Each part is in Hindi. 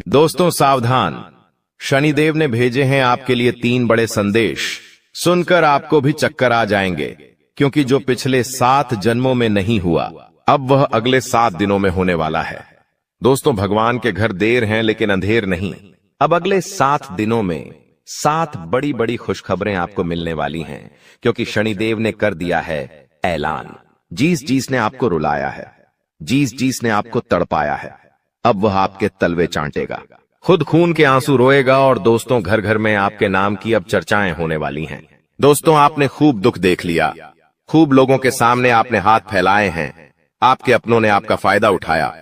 दोस्तों सावधान, शनिदेव ने भेजे हैं आपके लिए 3 बड़े संदेश। सुनकर आपको भी चक्कर आ जाएंगे, क्योंकि जो पिछले 7 जन्मों में नहीं हुआ, अब वह अगले 7 दिनों में होने वाला है। दोस्तों, भगवान के घर देर हैं लेकिन अंधेर नहीं। अब अगले 7 दिनों में 7 बड़ी बड़ी खुशखबरें आपको मिलने वाली हैं, क्योंकि शनिदेव ने कर दिया है ऐलान। जीस ने आपको रुलाया है, जीस ने आपको तड़पाया है, अब वह आपके तलवे चाटेगा, खुद खून के आंसू रोएगा। और दोस्तों, घर घर में आपके नाम की अब चर्चाएं होने वाली हैं। दोस्तों, आपने खूब दुख देख लिया, खूब लोगों के सामने आपने हाथ फैलाए हैं, आपके अपनों ने आपका फायदा उठाया।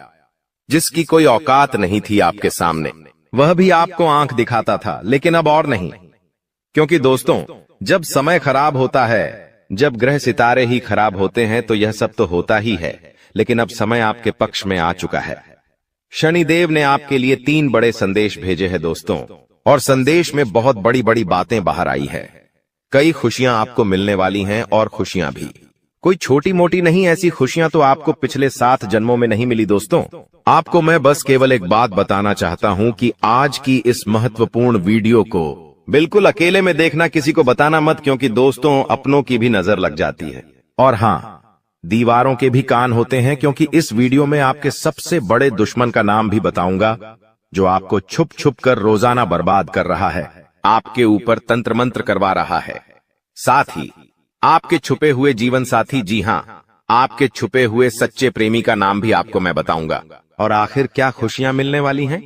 जिसकी कोई औकात नहीं थी आपके सामने, वह भी आपको आंख दिखाता था, लेकिन अब और नहीं। क्योंकि दोस्तों, जब समय खराब होता है, जब ग्रह सितारे ही खराब होते हैं, तो यह सब तो होता ही है, लेकिन अब समय आपके पक्ष में आ चुका है। शनिदेव ने आपके लिए 3 बड़े संदेश भेजे हैं दोस्तों, और संदेश में बहुत बड़ी बड़ी बातें बाहर आई है। कई खुशियां आपको मिलने वाली हैं, और खुशियां भी कोई छोटी मोटी नहीं। ऐसी खुशियां तो आपको पिछले 7 जन्मों में नहीं मिली। दोस्तों, आपको मैं बस केवल एक बात बताना चाहता हूं कि आज की इस महत्वपूर्ण वीडियो को बिल्कुल अकेले में देखना, किसी को बताना मत, क्योंकि दोस्तों अपनों की भी नजर लग जाती है। और हाँ, दीवारों के भी कान होते हैं, क्योंकि इस वीडियो में आपके सबसे बड़े दुश्मन का नाम भी बताऊंगा, जो आपको छुप छुप कर रोजाना बर्बाद कर रहा है, आपके ऊपर तंत्र मंत्र करवा रहा है। साथ ही आपके छुपे हुए जीवन साथी, जी हां, आपके छुपे हुए सच्चे प्रेमी का नाम भी आपको मैं बताऊंगा। और आखिर क्या खुशियां मिलने वाली हैं,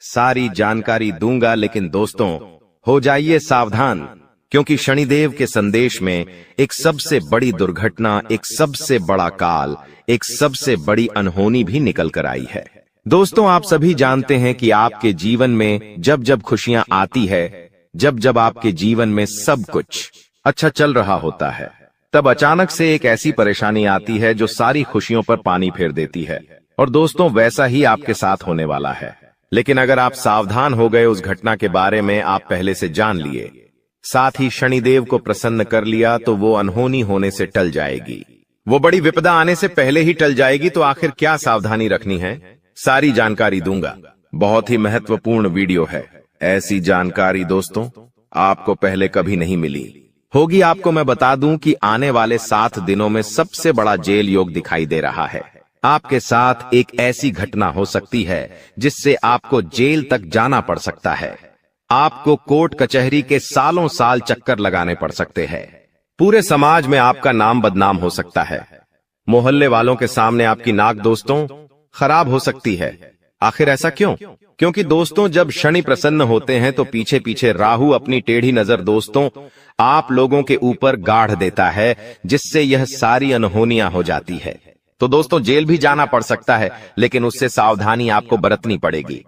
सारी जानकारी दूंगा। लेकिन दोस्तों, हो जाइए सावधान, क्योंकि शनिदेव के संदेश में एक सबसे बड़ी दुर्घटना, एक सबसे बड़ा काल, एक सबसे बड़ी अनहोनी भी निकल कर आई है। दोस्तों, आप सभी जानते हैं कि आपके जीवन में जब जब खुशियां आती है, जब जब आपके जीवन में सब कुछ अच्छा चल रहा होता है, तब अचानक से एक ऐसी परेशानी आती है जो सारी खुशियों पर पानी फेर देती है। और दोस्तों, वैसा ही आपके साथ होने वाला है। लेकिन अगर आप सावधान हो गए, उस घटना के बारे में आप पहले से जान लिए, साथ ही शनिदेव को प्रसन्न कर लिया, तो वो अनहोनी होने से टल जाएगी, वो बड़ी विपदा आने से पहले ही टल जाएगी। तो आखिर क्या सावधानी रखनी है, सारी जानकारी दूंगा। बहुत ही महत्वपूर्ण वीडियो है। ऐसी जानकारी दोस्तों आपको पहले कभी नहीं मिली होगी। आपको मैं बता दूं कि आने वाले 7 दिनों में सबसे बड़ा जेल योग दिखाई दे रहा है। आपके साथ एक ऐसी घटना हो सकती है जिससे आपको जेल तक जाना पड़ सकता है। आपको कोर्ट कचहरी के सालों साल चक्कर लगाने पड़ सकते हैं। पूरे समाज में आपका नाम बदनाम हो सकता है। मोहल्ले वालों के सामने आपकी नाक दोस्तों खराब हो सकती है। आखिर ऐसा क्यों? क्योंकि दोस्तों, जब शनि प्रसन्न होते हैं तो पीछे पीछे राहु अपनी टेढ़ी नजर दोस्तों आप लोगों के ऊपर गाढ़ देता है, जिससे यह सारी अनहोनियां हो जाती है। तो दोस्तों, जेल भी जाना पड़ सकता है, लेकिन उससे सावधानी आपको बरतनी पड़ेगी।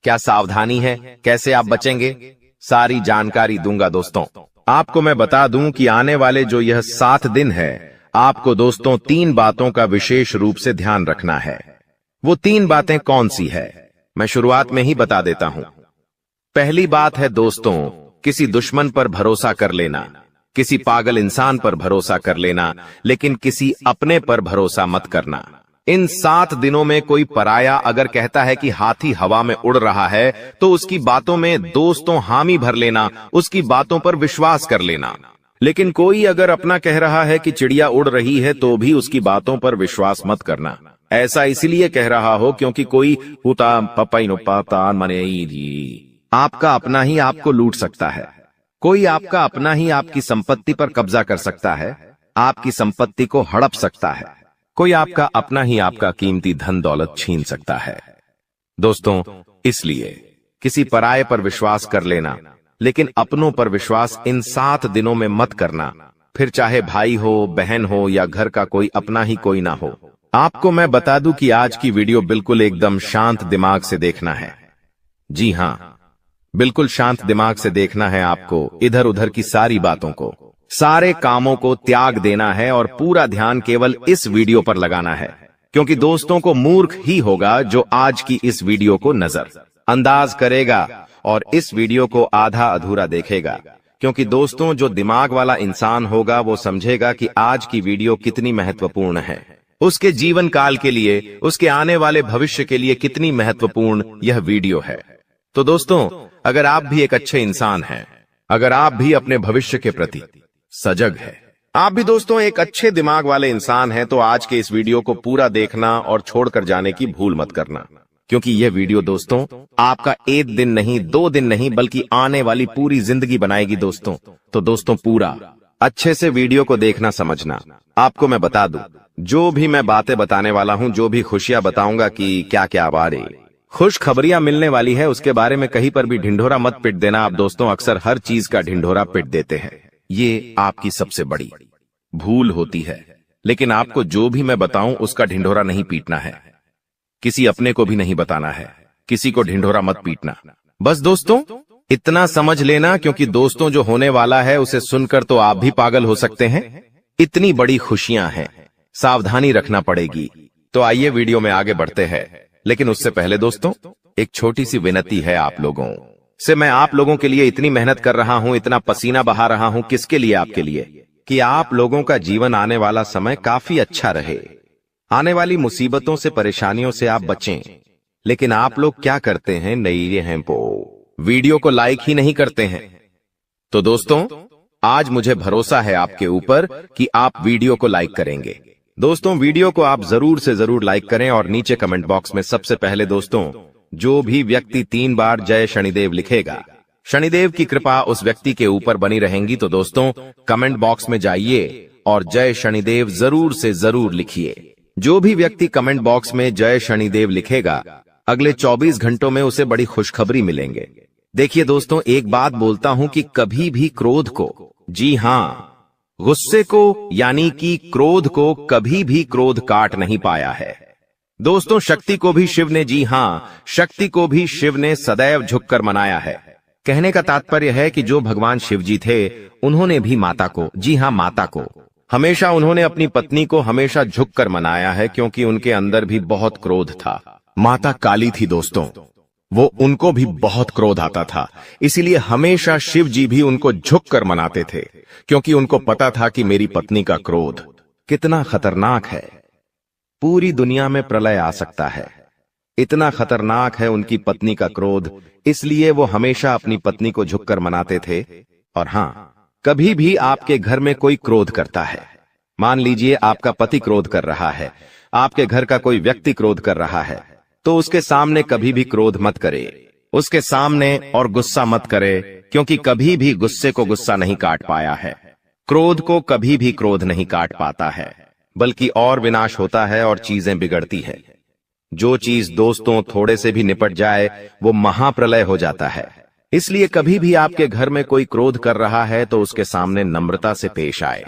क्या सावधानी है, कैसे आप बचेंगे, सारी जानकारी दूंगा। दोस्तों, आपको मैं बता दूं कि आने वाले जो यह 7 दिन है, आपको दोस्तों 3 बातों का विशेष रूप से ध्यान रखना है। वो 3 बातें कौन सी है, मैं शुरुआत में ही बता देता हूं। पहली बात है दोस्तों, किसी दुश्मन पर भरोसा कर लेना, किसी पागल इंसान पर भरोसा कर लेना, लेकिन किसी अपने पर भरोसा मत करना। इन 7 दिनों में कोई पराया अगर कहता है कि हाथी हवा में उड़ रहा है, तो उसकी बातों में दोस्तों हामी भर लेना, उसकी बातों पर विश्वास कर लेना। लेकिन कोई अगर अपना कह रहा है कि चिड़िया उड़ रही है, तो भी उसकी बातों पर विश्वास मत करना। ऐसा इसलिए कह रहा हो क्योंकि कोई हुता पपाई नो पाता मने आपका अपना ही आपको लूट सकता है। कोई आपका अपना ही आपकी संपत्ति पर कब्जा कर सकता है, आपकी संपत्ति को हड़प सकता है। कोई आपका अपना ही आपका कीमती धन दौलत छीन सकता है। दोस्तों, इसलिए किसी पराये पर विश्वास कर लेना, लेकिन अपनों पर विश्वास इन 7 दिनों में मत करना। फिर चाहे भाई हो, बहन हो, या घर का कोई अपना ही कोई ना हो। आपको मैं बता दूं कि आज की वीडियो बिल्कुल एकदम शांत दिमाग से देखना है। जी हां, बिल्कुल शांत दिमाग से देखना है। आपको इधर उधर की सारी बातों को, सारे कामों को त्याग देना है और पूरा ध्यान केवल इस वीडियो पर लगाना है। क्योंकि दोस्तों को मूर्ख ही होगा जो आज की इस वीडियो को नजर अंदाज करेगा और इस वीडियो को आधा अधूरा देखेगा। क्योंकि दोस्तों, जो दिमाग वाला इंसान होगा वो समझेगा कि आज की वीडियो कितनी महत्वपूर्ण है। उसके जीवन काल के लिए, उसके आने वाले भविष्य के लिए कितनी महत्वपूर्ण यह वीडियो है। तो दोस्तों, अगर आप भी एक अच्छे इंसान हैं, अगर आप भी अपने भविष्य के प्रति सजग हैं, आप भी दोस्तों एक अच्छे दिमाग वाले इंसान हैं, तो आज के इस वीडियो को पूरा देखना और छोड़कर जाने की भूल मत करना, क्योंकि यह वीडियो दोस्तों आपका एक दिन नहीं, 2 दिन नहीं, बल्कि आने वाली पूरी जिंदगी बनाएगी दोस्तों। तो दोस्तों पूरा अच्छे से वीडियो को देखना, समझना। आपको मैं बता दूं, जो भी मैं बातें बताने वाला हूं, जो भी खुशियां बताऊंगा कि क्या क्या बारे खुश खबरियां मिलने वाली है, उसके बारे में कहीं पर भी ढिंढोरा मत पिट देना। आप दोस्तों अक्सर हर चीज का ढिंढोरा पिट देते हैं, ये आपकी सबसे बड़ी भूल होती है। लेकिन आपको जो भी मैं बताऊं उसका ढिंढोरा नहीं पीटना है, किसी अपने को भी नहीं बताना है, किसी को ढिंढोरा मत पीटना। बस दोस्तों इतना समझ लेना, क्योंकि दोस्तों जो होने वाला है उसे सुनकर तो आप भी पागल हो सकते हैं। इतनी बड़ी खुशियां हैं, सावधानी रखना पड़ेगी। तो आइए वीडियो में आगे बढ़ते हैं, लेकिन उससे पहले दोस्तों एक छोटी सी विनती है आप लोगों से। मैं आप लोगों के लिए इतनी मेहनत कर रहा हूं, इतना पसीना बहा रहा हूं, किसके लिए? आपके लिए, कि आप लोगों का जीवन आने वाला समय काफी अच्छा रहे, आने वाली मुसीबतों से, परेशानियों से आप बचें। लेकिन आप लोग क्या करते हैं? नई हैं वीडियो को लाइक ही नहीं करते हैं। तो दोस्तों आज मुझे भरोसा है आपके ऊपर कि आप वीडियो को लाइक करेंगे। दोस्तों वीडियो को आप जरूर से जरूर लाइक करें और नीचे कमेंट बॉक्स में सबसे पहले दोस्तों जो भी व्यक्ति 3 बार जय शनिदेव लिखेगा, शनिदेव की कृपा उस व्यक्ति के ऊपर बनी रहेंगी। तो दोस्तों कमेंट बॉक्स में जाइए और जय शनिदेव जरूर से जरूर लिखिए। जो भी व्यक्ति कमेंट बॉक्स में जय शनिदेव लिखेगा, अगले 24 घंटों में उसे बड़ी खुशखबरी मिलेंगे। देखिए दोस्तों, एक बात बोलता हूं कि कभी भी क्रोध को, जी हां गुस्से को, यानी कि क्रोध को, कभी भी क्रोध काट नहीं पाया है। दोस्तों शक्ति को भी शिव ने, जी हां शक्ति को भी शिव ने सदैव झुककर मनाया है। कहने का तात्पर्य है कि जो भगवान शिव जी थे, उन्होंने भी माता को, जी हां माता को, हमेशा उन्होंने अपनी पत्नी को हमेशा झुककर मनाया है, क्योंकि उनके अंदर भी बहुत क्रोध था। माता काली थी दोस्तों, वो उनको भी बहुत क्रोध आता था, इसीलिए हमेशा शिव जी भी उनको झुककर मनाते थे, क्योंकि उनको पता था कि मेरी पत्नी का क्रोध कितना खतरनाक है, पूरी दुनिया में प्रलय आ सकता है, इतना खतरनाक है उनकी पत्नी का क्रोध। इसलिए वो हमेशा अपनी पत्नी को झुककर मनाते थे। और हां, कभी भी आपके घर में कोई क्रोध करता है, मान लीजिए आपका पति क्रोध कर रहा है, आपके घर का कोई व्यक्ति क्रोध कर रहा है, तो उसके सामने कभी भी क्रोध मत करे, उसके सामने और गुस्सा मत करे, क्योंकि कभी भी गुस्से को गुस्सा नहीं काट पाया है, क्रोध को कभी भी क्रोध नहीं काट पाता है, बल्कि और विनाश होता है और चीजें बिगड़ती है। जो चीज दोस्तों थोड़े से भी निपट जाए वो महाप्रलय हो जाता है। इसलिए कभी भी आपके घर में कोई क्रोध कर रहा है तो उसके सामने नम्रता से पेश आए,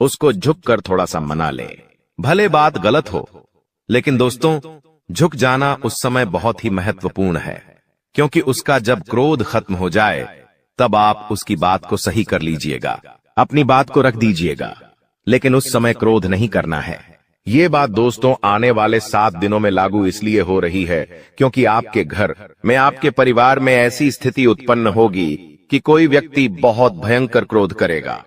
उसको झुककर थोड़ा सा मना ले। भले बात गलत हो, लेकिन दोस्तों झुक जाना उस समय बहुत ही महत्वपूर्ण है, क्योंकि उसका जब क्रोध खत्म हो जाए तब आप उसकी बात को सही कर लीजिएगा, अपनी बात को रख दीजिएगा, लेकिन उस समय क्रोध नहीं करना है। ये बात दोस्तों आने वाले 7 दिनों में लागू इसलिए हो रही है क्योंकि आपके घर में, आपके परिवार में ऐसी स्थिति उत्पन्न होगी कि कोई व्यक्ति बहुत भयंकर क्रोध करेगा,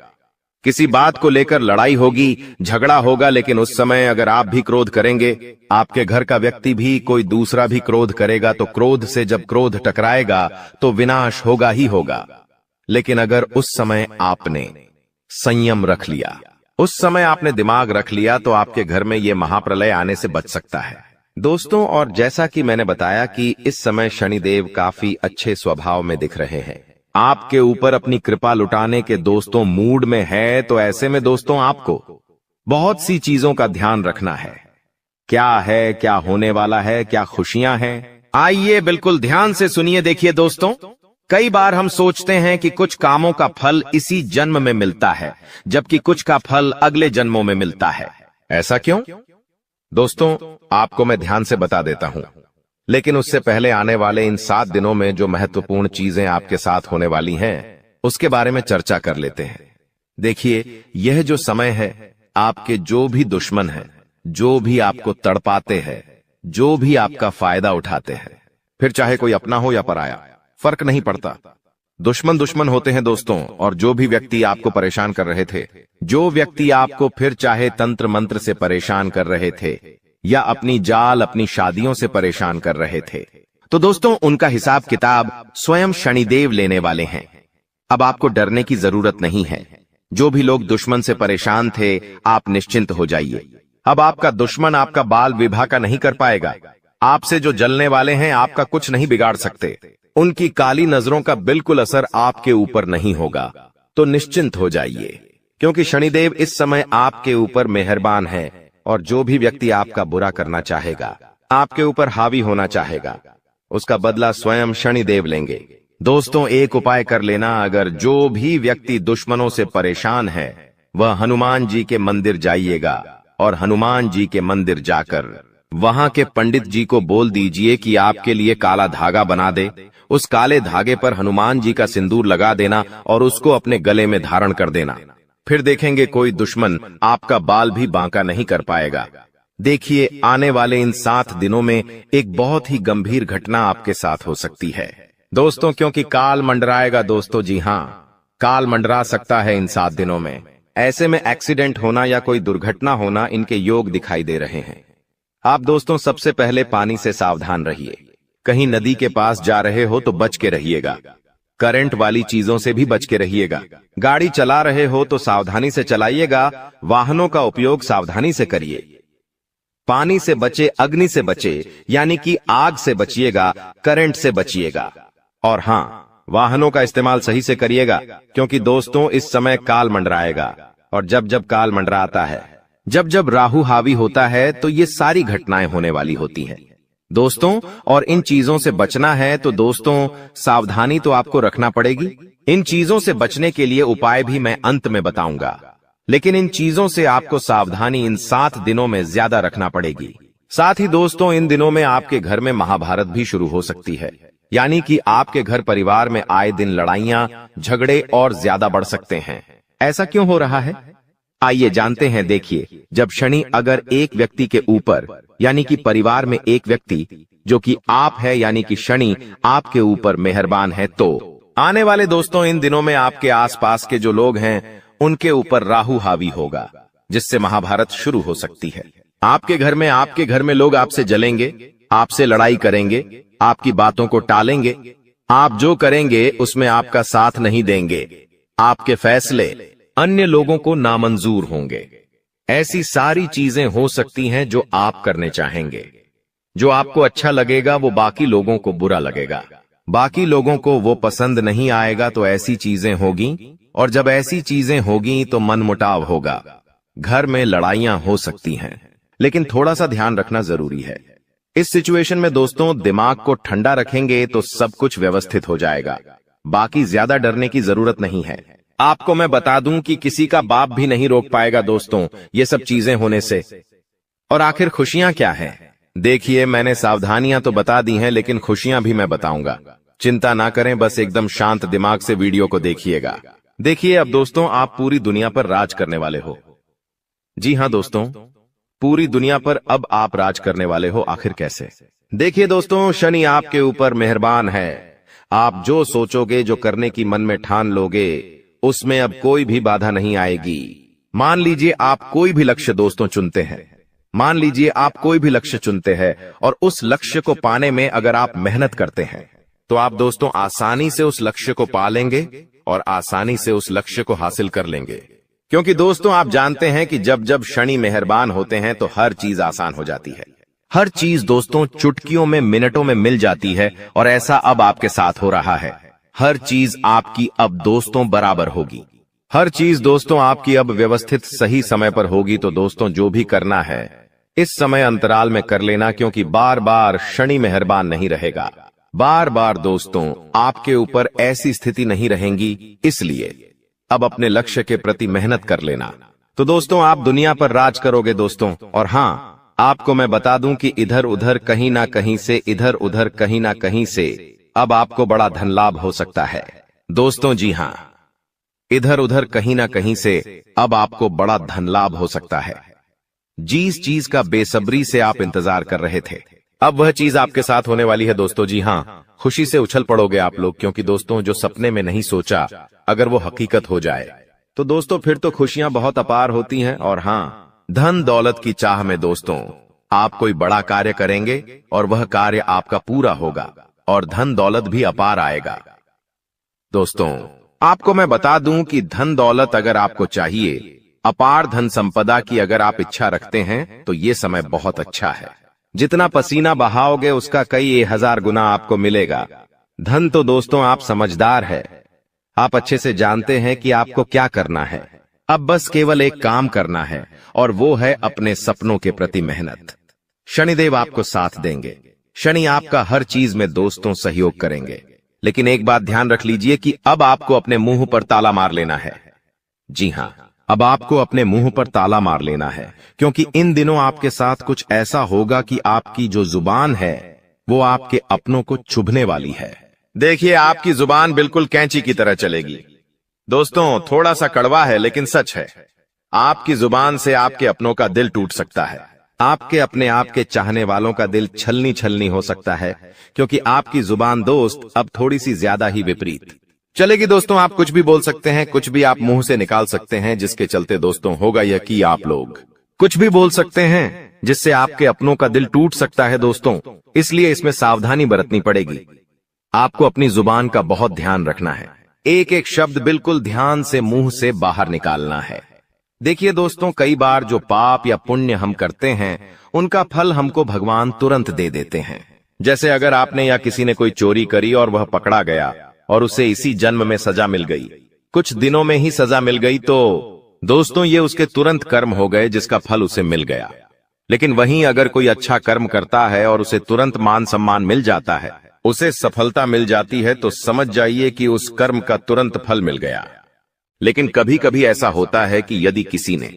किसी बात को लेकर लड़ाई होगी, झगड़ा होगा। लेकिन उस समय अगर आप भी क्रोध करेंगे, आपके घर का व्यक्ति भी, कोई दूसरा भी क्रोध करेगा, तो क्रोध से जब क्रोध टकराएगा तो विनाश होगा ही होगा। लेकिन अगर उस समय आपने संयम रख लिया, उस समय आपने दिमाग रख लिया, तो आपके घर में ये महाप्रलय आने से बच सकता है दोस्तों। और जैसा कि मैंने बताया कि इस समय शनिदेव काफी अच्छे स्वभाव में दिख रहे हैं, आपके ऊपर अपनी कृपा लुटाने के दोस्तों मूड में है। तो ऐसे में दोस्तों आपको बहुत सी चीजों का ध्यान रखना है। क्या है, क्या होने वाला है, क्या खुशियां हैं, आइए बिल्कुल ध्यान से सुनिए। देखिए दोस्तों, कई बार हम सोचते हैं कि कुछ कामों का फल इसी जन्म में मिलता है, जबकि कुछ का फल अगले जन्मों में मिलता है। ऐसा क्यों? दोस्तों आपको मैं ध्यान से बता देता हूं, लेकिन उससे पहले आने वाले इन 7 दिनों में जो महत्वपूर्ण चीजें आपके साथ होने वाली हैं, उसके बारे में चर्चा कर लेते हैं। देखिए, यह जो समय है, आपके जो भी दुश्मन हैं, जो भी आपको तड़पाते हैं, जो भी आपका फायदा उठाते हैं, फिर चाहे कोई अपना हो या पराया, फर्क नहीं पड़ता, दुश्मन दुश्मन होते हैं दोस्तों, और जो भी व्यक्ति आपको परेशान कर रहे थे, जो व्यक्ति आपको फिर चाहे तंत्र मंत्र से परेशान कर रहे थे या अपनी जाल अपनी शादियों से परेशान कर रहे थे, तो दोस्तों उनका हिसाब किताब स्वयं शनिदेव लेने वाले हैं। अब आपको डरने की जरूरत नहीं है। जो भी लोग दुश्मन से परेशान थे, आप निश्चिंत हो जाइए। अब आपका दुश्मन आपका बाल विवाह का नहीं कर पाएगा। आपसे जो जलने वाले हैं आपका कुछ नहीं बिगाड़ सकते। उनकी काली नजरों का बिल्कुल असर आपके ऊपर नहीं होगा। तो निश्चिंत हो जाइए, क्योंकि शनिदेव इस समय आपके ऊपर मेहरबान है, और जो भी व्यक्ति आपका बुरा करना चाहेगा, आपके ऊपर हावी होना चाहेगा, उसका बदला स्वयं शनिदेव लेंगे। दोस्तों एक उपाय कर लेना, अगर जो भी व्यक्ति दुश्मनों से परेशान है वह हनुमान जी के मंदिर जाइएगा, और हनुमान जी के मंदिर जाकर वहां के पंडित जी को बोल दीजिए कि आपके लिए काला धागा बना दे। उस काले धागे पर हनुमान जी का सिंदूर लगा देना और उसको अपने गले में धारण कर देना। फिर देखेंगे कोई दुश्मन आपका बाल भी बांका नहीं कर पाएगा। देखिए आने वाले इन 7 दिनों में एक बहुत ही गंभीर घटना आपके साथ हो सकती है दोस्तों, क्योंकि काल मंडराएगा दोस्तों। जी हां, काल मंडरा सकता है इन 7 दिनों में। ऐसे में एक्सीडेंट होना या कोई दुर्घटना होना इनके योग दिखाई दे रहे हैं। आप दोस्तों सबसे पहले पानी से सावधान रहिए। कहीं नदी के पास जा रहे हो तो बच के रहिएगा। करंट वाली चीजों से भी बच के रहिएगा। गाड़ी चला रहे हो तो सावधानी से चलाइएगा। वाहनों का उपयोग सावधानी से करिए। पानी से बचे, अग्नि से बचे, यानी कि आग से बचिएगा, करंट से बचिएगा। और हां, वाहनों का इस्तेमाल सही से करिएगा, क्योंकि दोस्तों इस समय काल मंडराएगा। और जब जब काल मंडराता है, जब जब राहु हावी होता है, तो ये सारी घटनाएं होने वाली होती हैं दोस्तों। और इन चीजों से बचना है तो दोस्तों सावधानी तो आपको रखना पड़ेगी। इन चीजों से बचने के लिए उपाय भी मैं अंत में बताऊंगा, लेकिन इन चीजों से आपको सावधानी इन 7 दिनों में ज्यादा रखना पड़ेगी। साथ ही दोस्तों इन दिनों में आपके घर में महाभारत भी शुरू हो सकती है, यानी कि आपके घर परिवार में आए दिन लड़ाइयां, झगड़े और ज्यादा बढ़ सकते हैं। ऐसा क्यों हो रहा है, आइए जानते हैं। देखिए, जब शनि अगर एक व्यक्ति के ऊपर, यानी कि परिवार में एक व्यक्ति जो कि आप है, यानी कि शनि आपके ऊपर मेहरबान है, तो आने वाले दोस्तों इन दिनों में आपके आसपास के जो लोग हैं उनके ऊपर राहु हावी होगा, जिससे महाभारत शुरू हो सकती है। आपके घर में लोग आपसे जलेंगे, आपसे लड़ाई करेंगे, आपकी बातों को टालेंगे। आप जो करेंगे उसमें आपका साथ नहीं देंगे। आपके फैसले अन्य लोगों को नामंजूर होंगे। ऐसी सारी चीजें हो सकती हैं जो आप करने चाहेंगे। जो आपको अच्छा लगेगा वो बाकी लोगों को बुरा लगेगा, बाकी लोगों को वो पसंद नहीं आएगा। तो ऐसी चीजें होगी, और जब ऐसी चीजें होगी तो मनमुटाव होगा, घर में लड़ाइयां हो सकती हैं। लेकिन थोड़ा सा ध्यान रखना जरूरी है। इस सिचुएशन में दोस्तों दिमाग को ठंडा रखेंगे तो सब कुछ व्यवस्थित हो जाएगा। बाकी ज्यादा डरने की जरूरत नहीं है। आपको मैं बता दूं कि किसी का बाप भी नहीं रोक पाएगा दोस्तों ये सब चीजें होने से। और आखिर खुशियां क्या हैं? देखिए, मैंने सावधानियां तो बता दी हैं, लेकिन खुशियां भी मैं बताऊंगा। चिंता ना करें, बस एकदम शांत दिमाग से वीडियो को देखिएगा। देखिए, अब दोस्तों आप पूरी दुनिया पर राज करने वाले हो। जी हां दोस्तों, पूरी दुनिया पर अब आप राज करने वाले हो। आखिर कैसे? देखिए दोस्तों, शनि आपके ऊपर मेहरबान है। आप जो सोचोगे, जो करने की मन में ठान लोगे, उसमें अब कोई भी बाधा नहीं आएगी। मान लीजिए आप कोई भी लक्ष्य दोस्तों चुनते हैं, मान लीजिए आप कोई भी लक्ष्य चुनते हैं, और उस लक्ष्य को पाने में अगर आप मेहनत करते हैं तो आप दोस्तों आसानी से उस लक्ष्य को पा लेंगे और आसानी से उस लक्ष्य को हासिल कर लेंगे। क्योंकि दोस्तों आप जानते हैं कि जब जब शनि मेहरबान होते हैं तो हर चीज आसान हो जाती है। हर चीज दोस्तों चुटकियों में, मिनटों में मिल जाती है, और ऐसा अब आपके साथ हो रहा है। हर चीज आपकी अब दोस्तों बराबर होगी। हर चीज दोस्तों आपकी अब व्यवस्थित सही समय पर होगी। तो दोस्तों जो भी करना है इस समय अंतराल में कर लेना, क्योंकि बार बार शनि मेहरबान नहीं रहेगा। बार बार दोस्तों आपके ऊपर ऐसी स्थिति नहीं रहेंगी, इसलिए अब अपने लक्ष्य के प्रति मेहनत कर लेना। तो दोस्तों आप दुनिया पर राज करोगे दोस्तों। और हां, आपको मैं बता दूं कि इधर उधर कहीं ना कहीं से, इधर उधर कहीं ना कहीं से अब आपको बड़ा धन लाभ हो सकता है दोस्तों। जी हां, इधर उधर कहीं ना कहीं से अब आपको बड़ा धन लाभ हो सकता है। जिस चीज का बेसब्री से आप इंतजार कर रहे थे, अब वह चीज आपके साथ होने वाली है दोस्तों। जी हाँ, खुशी से उछल पड़ोगे आप लोग, क्योंकि दोस्तों जो सपने में नहीं सोचा अगर वो हकीकत हो जाए तो दोस्तों फिर तो खुशियां बहुत अपार होती हैं। और हाँ, धन दौलत की चाह में दोस्तों आप कोई बड़ा कार्य करेंगे और वह कार्य आपका पूरा होगा और धन दौलत भी अपार आएगा। दोस्तों आपको मैं बता दूं कि धन दौलत अगर आपको चाहिए, अपार धन संपदा की अगर आप इच्छा रखते हैं, तो ये समय बहुत अच्छा है। जितना पसीना बहाओगे उसका कई 1000 गुना आपको मिलेगा। धन तो दोस्तों आप समझदार है, आप अच्छे से जानते हैं कि आपको क्या करना है। अब बस केवल एक काम करना है और वो है अपने सपनों के प्रति मेहनत। शनिदेव आपको साथ देंगे। शनि आपका हर चीज में दोस्तों सहयोग करेंगे। लेकिन एक बात ध्यान रख लीजिए कि अब आपको अपने मुंह पर ताला मार लेना है। जी हाँ, अब आपको अपने मुंह पर ताला मार लेना है, क्योंकि इन दिनों आपके साथ कुछ ऐसा होगा कि आपकी जो जुबान है वो आपके अपनों को चुभने वाली है। देखिए आपकी जुबान बिल्कुल कैंची की तरह चलेगी। दोस्तों थोड़ा सा कड़वा है लेकिन सच है। आपकी जुबान से आपके अपनों का दिल टूट सकता है। आपके अपने आप के चाहने वालों का दिल छलनी छलनी हो सकता है, क्योंकि आपकी जुबान दोस्त अब थोड़ी सी ज्यादा ही विपरीत चलेगी। दोस्तों आप कुछ भी बोल सकते हैं, कुछ भी आप मुंह से निकाल सकते हैं, जिसके चलते दोस्तों होगा यह कि आप लोग कुछ भी बोल सकते हैं जिससे आपके अपनों का दिल टूट सकता है दोस्तों। इसलिए इसमें सावधानी बरतनी पड़ेगी। आपको अपनी जुबान का बहुत ध्यान रखना है। एक एक शब्द बिल्कुल ध्यान से मुंह से बाहर निकालना है। देखिए दोस्तों, कई बार जो पाप या पुण्य हम करते हैं उनका फल हमको भगवान तुरंत दे देते हैं। जैसे अगर आपने या किसी ने कोई चोरी करी और वह पकड़ा गया और उसे इसी जन्म में सजा मिल गई, कुछ दिनों में ही सजा मिल गई, तो दोस्तों ये उसके तुरंत कर्म हो गए जिसका फल उसे मिल गया। लेकिन वहीं अगर कोई अच्छा कर्म करता है और उसे तुरंत मान सम्मान मिल जाता है, उसे सफलता मिल जाती है, तो समझ जाइए कि उस कर्म का तुरंत फल मिल गया। लेकिन कभी कभी ऐसा होता है कि यदि किसी ने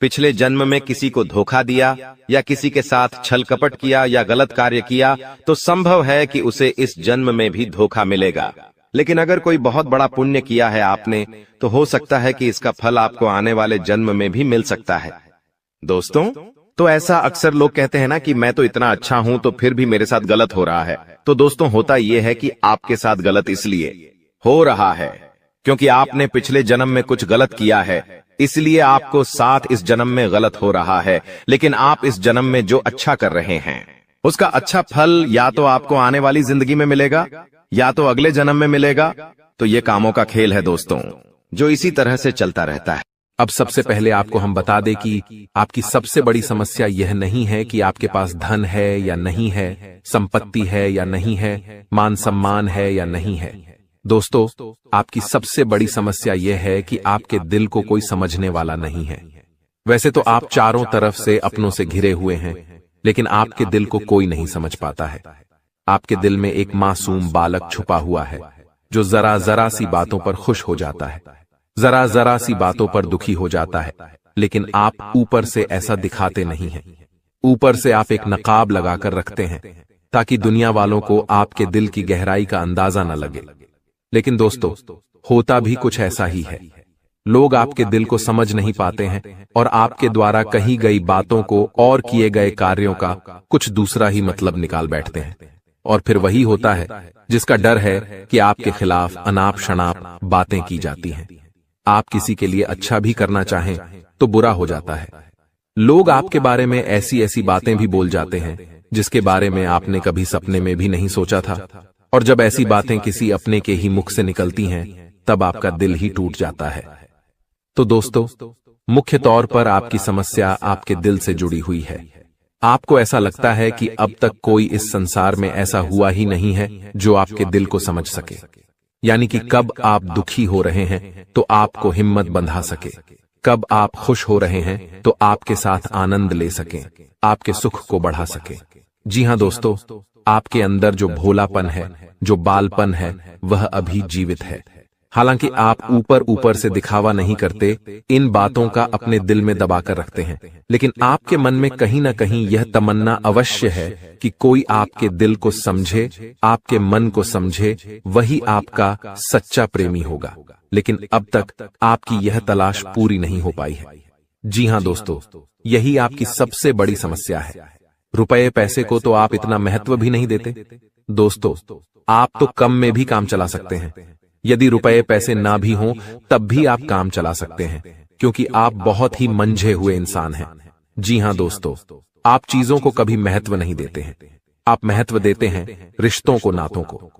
पिछले जन्म में किसी को धोखा दिया या किसी के साथ छल कपट किया या गलत कार्य किया, तो संभव है कि उसे इस जन्म में भी धोखा मिलेगा। लेकिन अगर कोई बहुत बड़ा पुण्य किया है आपने, तो हो सकता है कि इसका फल आपको आने वाले जन्म में भी मिल सकता है। दोस्तों तो ऐसा अक्सर लोग कहते हैं ना कि मैं तो इतना अच्छा हूं तो फिर भी मेरे साथ गलत हो रहा है। तो दोस्तों होता यह है कि आपके साथ गलत इसलिए हो रहा है क्योंकि आपने पिछले जन्म में कुछ गलत किया है, इसलिए आपको साथ इस जन्म में गलत हो रहा है। लेकिन आप इस जन्म में जो अच्छा कर रहे हैं उसका अच्छा फल या तो आपको आने वाली जिंदगी में मिलेगा या तो अगले जन्म में मिलेगा। तो ये कामों का खेल है दोस्तों, जो इसी तरह से चलता रहता है। अब सबसे पहले आपको हम बता दें कि आपकी सबसे बड़ी समस्या यह नहीं है कि आपके पास धन है या नहीं है, संपत्ति है या नहीं है, मान सम्मान है या नहीं है। दोस्तों आपकी सबसे बड़ी समस्या यह है कि आपके दिल को कोई समझने वाला नहीं है। वैसे तो आप चारों तरफ से अपनों से घिरे हुए हैं, लेकिन आपके दिल को कोई नहीं समझ पाता है। आपके दिल में एक मासूम बालक छुपा हुआ है जो जरा जरा सी बातों पर खुश हो जाता है, जरा जरा सी बातों पर दुखी हो जाता है। लेकिन आप ऊपर से ऐसा दिखाते नहीं हैं। ऊपर से आप एक नकाब लगाकर रखते हैं ताकि दुनिया वालों को आपके दिल की गहराई का अंदाजा न लगे। लेकिन दोस्तों होता भी कुछ ऐसा ही है। लोग आपके दिल को समझ नहीं पाते हैं और आपके द्वारा कही गई बातों को और किए गए कार्यों का कुछ दूसरा ही मतलब निकाल बैठते हैं। और फिर वही होता है जिसका डर है कि आपके खिलाफ अनाप शनाप बातें की जाती हैं। आप किसी के लिए अच्छा भी करना चाहें तो बुरा हो जाता है। लोग आपके बारे में ऐसी ऐसी बातें भी बोल जाते हैं जिसके बारे में आपने कभी सपने में भी नहीं सोचा था। और जब ऐसी बातें किसी अपने के ही मुख से निकलती हैं, तब आपका दिल ही टूट जाता है। तो दोस्तों मुख्य तौर पर आपकी समस्या आपके दिल से जुड़ी हुई है। आपको ऐसा लगता है कि अब तक कोई इस संसार में ऐसा हुआ ही नहीं है जो आपके दिल को समझ सके। यानी कि कब आप दुखी हो रहे हैं तो आपको हिम्मत बंधा सके, कब आप खुश हो रहे हैं तो आपके साथ आनंद ले सके, आपके सुख को बढ़ा सके। जी हां दोस्तों, आपके अंदर जो भोलापन है, जो बालपन है, वह अभी जीवित है। हालांकि आप ऊपर ऊपर से दिखावा नहीं करते, इन बातों का अपने दिल में दबाकर रखते हैं, लेकिन आपके मन में कहीं ना कहीं यह तमन्ना अवश्य है कि कोई आपके दिल को समझे, आपके मन को समझे, वही आपका सच्चा प्रेमी होगा। लेकिन अब तक आपकी यह तलाश पूरी नहीं हो पाई है। जी हां दोस्तों, यही आपकी सबसे बड़ी समस्या है। रुपए पैसे को तो आप इतना महत्व भी नहीं देते। दोस्तों, आप तो कम में भी काम चला सकते हैं। यदि रुपए पैसे ना भी हों तब भी आप काम चला सकते हैं, क्योंकि आप बहुत ही मंझे हुए इंसान हैं। जी हां दोस्तों, आप चीजों को कभी महत्व नहीं देते हैं, आप महत्व देते हैं रिश्तों को, नातों को।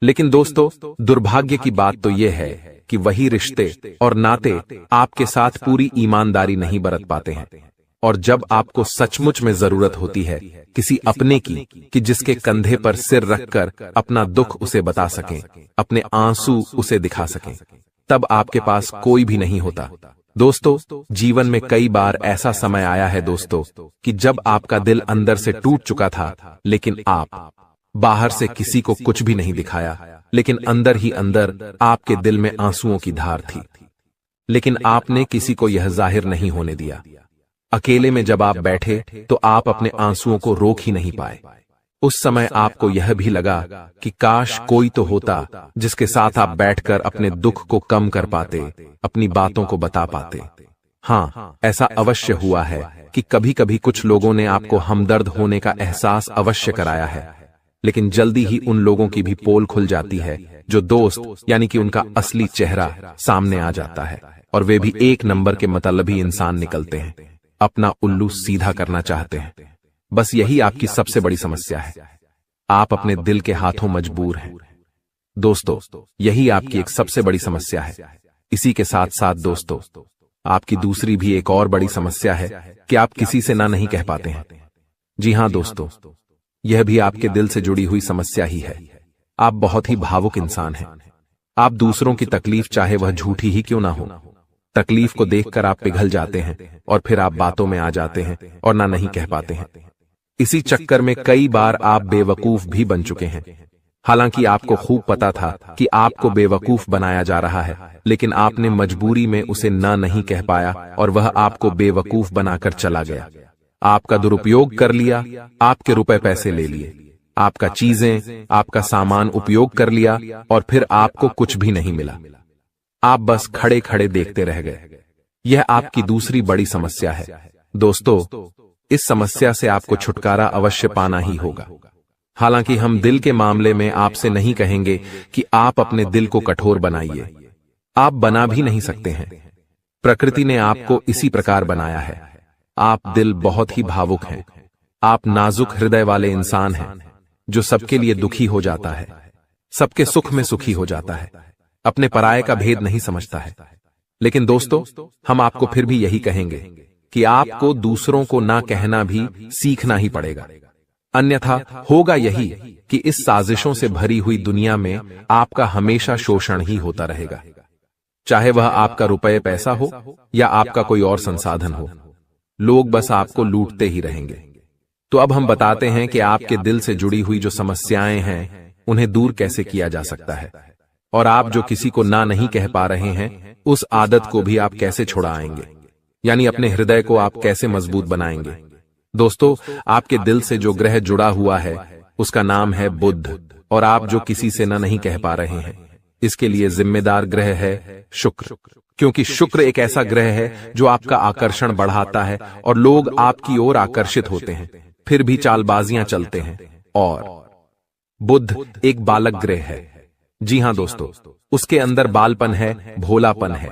लेकिन दोस्तों, दुर्भाग्य की बात तो यह है कि वही रिश्ते और नाते आपके साथ पूरी ईमानदारी नहीं बरत पाते हैं। और जब आपको सचमुच में जरूरत होती है किसी अपने की, कि जिसके कंधे पर सिर रखकर अपना दुख उसे बता सकें, अपने आंसू उसे दिखा सकें, तब आपके पास कोई भी नहीं होता। दोस्तों, जीवन में कई बार ऐसा समय आया है दोस्तों कि जब आपका दिल अंदर से टूट चुका था, लेकिन आप बाहर से किसी को कुछ भी नहीं दिखाया, लेकिन अंदर ही अंदर आपके दिल में आंसुओं की धार थी। लेकिन आपने किसी को यह जाहिर नहीं होने दिया। अकेले में जब आप बैठे तो आप अपने आंसुओं को रोक ही नहीं पाए। उस समय आपको यह भी लगा कि काश कोई तो होता जिसके साथ आप बैठकर अपने दुख को कम कर पाते, अपनी बातों को बता पाते। हाँ, ऐसा अवश्य हुआ है कि कभी कभी कुछ लोगों ने आपको हमदर्द होने का एहसास अवश्य कराया है, लेकिन जल्दी ही उन लोगों की भी पोल खुल जाती है जो दोस्त यानी कि उनका असली चेहरा सामने आ जाता है, और वे भी एक नंबर के मतलबी इंसान निकलते हैं, अपना उल्लू सीधा करना चाहते हैं। बस यही आपकी सबसे बड़ी समस्या है, आप अपने दिल के हाथों मजबूर हैं। दोस्तों, यही आपकी एक सबसे बड़ी समस्या है। इसी के साथ साथ दोस्तों, आपकी दूसरी भी एक और बड़ी समस्या है कि आप किसी से ना नहीं कह पाते हैं। जी हां दोस्तों, यह भी आपके दिल से जुड़ी हुई समस्या ही है। आप बहुत ही भावुक इंसान हैं। आप दूसरों की तकलीफ चाहे वह झूठी ही क्यों ना हो, तकलीफ को देखकर आप पिघल जाते हैं और फिर आप बातों में आ जाते हैं और ना नहीं कह पाते हैं। इसी चक्कर में कई बार आप बेवकूफ भी बन चुके हैं। हालांकि आपको खूब पता था कि आपको बेवकूफ बनाया जा रहा है, लेकिन आपने मजबूरी में उसे ना नहीं कह पाया और वह आपको बेवकूफ बनाकर चला गया। आपका दुरुपयोग कर लिया, आपके रुपए पैसे ले लिए, आपका चीजें, आपका सामान उपयोग कर लिया और फिर आपको कुछ भी नहीं मिला। आप बस खड़े खड़े देखते रह गए। यह आपकी दूसरी बड़ी समस्या है। दोस्तों, इस समस्या से आपको छुटकारा अवश्य पाना ही होगा। हालांकि हम दिल के मामले में आपसे नहीं कहेंगे कि आप अपने दिल को कठोर बनाइए, आप बना भी नहीं सकते हैं। प्रकृति ने आपको इसी प्रकार बनाया है। आप दिल बहुत ही भावुक हैं, आप नाजुक हृदय वाले इंसान हैं जो सबके लिए दुखी हो जाता है, सबके सुख में सुखी हो जाता है, अपने पराये का भेद नहीं समझता है। लेकिन दोस्तों, हम आपको फिर भी यही कहेंगे कि आपको दूसरों को ना कहना भी सीखना ही पड़ेगा, अन्यथा होगा यही कि इस साजिशों से भरी हुई दुनिया में आपका हमेशा शोषण ही होता रहेगा, चाहे वह आपका रुपये पैसा हो या आपका कोई और संसाधन हो। लोग बस आपको लूटते ही रहेंगे। तो अब हम बताते हैं कि आपके दिल से जुड़ी हुई जो समस्याएं हैं उन्हें दूर कैसे किया जा सकता है, और आप जो किसी को ना नहीं कह पा रहे हैं उस आदत को भी आप कैसे छुड़ाएंगे, यानी अपने हृदय को आप कैसे मजबूत बनाएंगे। दोस्तों, आपके दिल से जो ग्रह जुड़ा हुआ है उसका नाम है बुध, और आप जो किसी से ना नहीं कह पा रहे हैं इसके लिए जिम्मेदार ग्रह है शुक्र, क्योंकि शुक्र एक ऐसा ग्रह है जो आपका आकर्षण बढ़ाता है और लोग आपकी ओर आकर्षित होते हैं, फिर भी चालबाजियां चलते हैं। और बुध एक बालक ग्रह है। जी हां दोस्तों, उसके अंदर बालपन है, भोलापन है।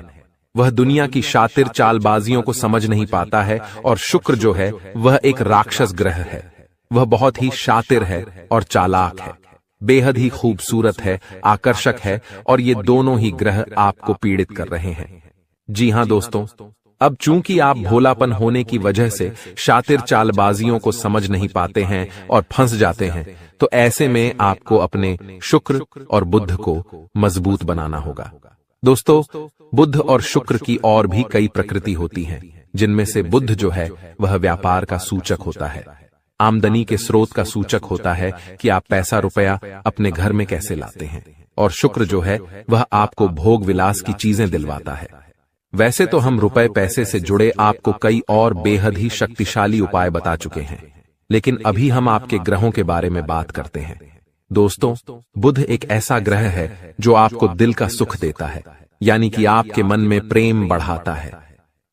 वह दुनिया की शातिर चालबाजियों को समझ नहीं पाता है। और शुक्र जो है वह एक राक्षस ग्रह है। वह बहुत ही शातिर है और चालाक है, बेहद ही खूबसूरत है, आकर्षक है, और ये दोनों ही ग्रह आपको पीड़ित कर रहे हैं। जी हां दोस्तों, अब चूंकि आप भोलापन होने की वजह से शातिर चालबाजियों को समझ नहीं पाते हैं और फंस जाते हैं, तो ऐसे में आपको अपने शुक्र और बुध को मजबूत बनाना होगा। दोस्तों, बुध और शुक्र की और भी कई प्रकृति होती हैं, जिनमें से बुध जो है वह व्यापार का सूचक होता है, आमदनी के स्रोत का सूचक होता है कि आप पैसा रुपया अपने घर में कैसे लाते हैं, और शुक्र जो है वह आपको भोग विलास की चीजें दिलवाता है। वैसे तो हम रुपए पैसे से जुड़े आपको कई और बेहद ही शक्तिशाली उपाय बता चुके हैं, लेकिन अभी हम आपके ग्रहों के बारे में बात करते हैं। दोस्तों, बुध एक ऐसा ग्रह है जो आपको दिल का सुख देता है, यानी कि आपके मन में प्रेम बढ़ाता है,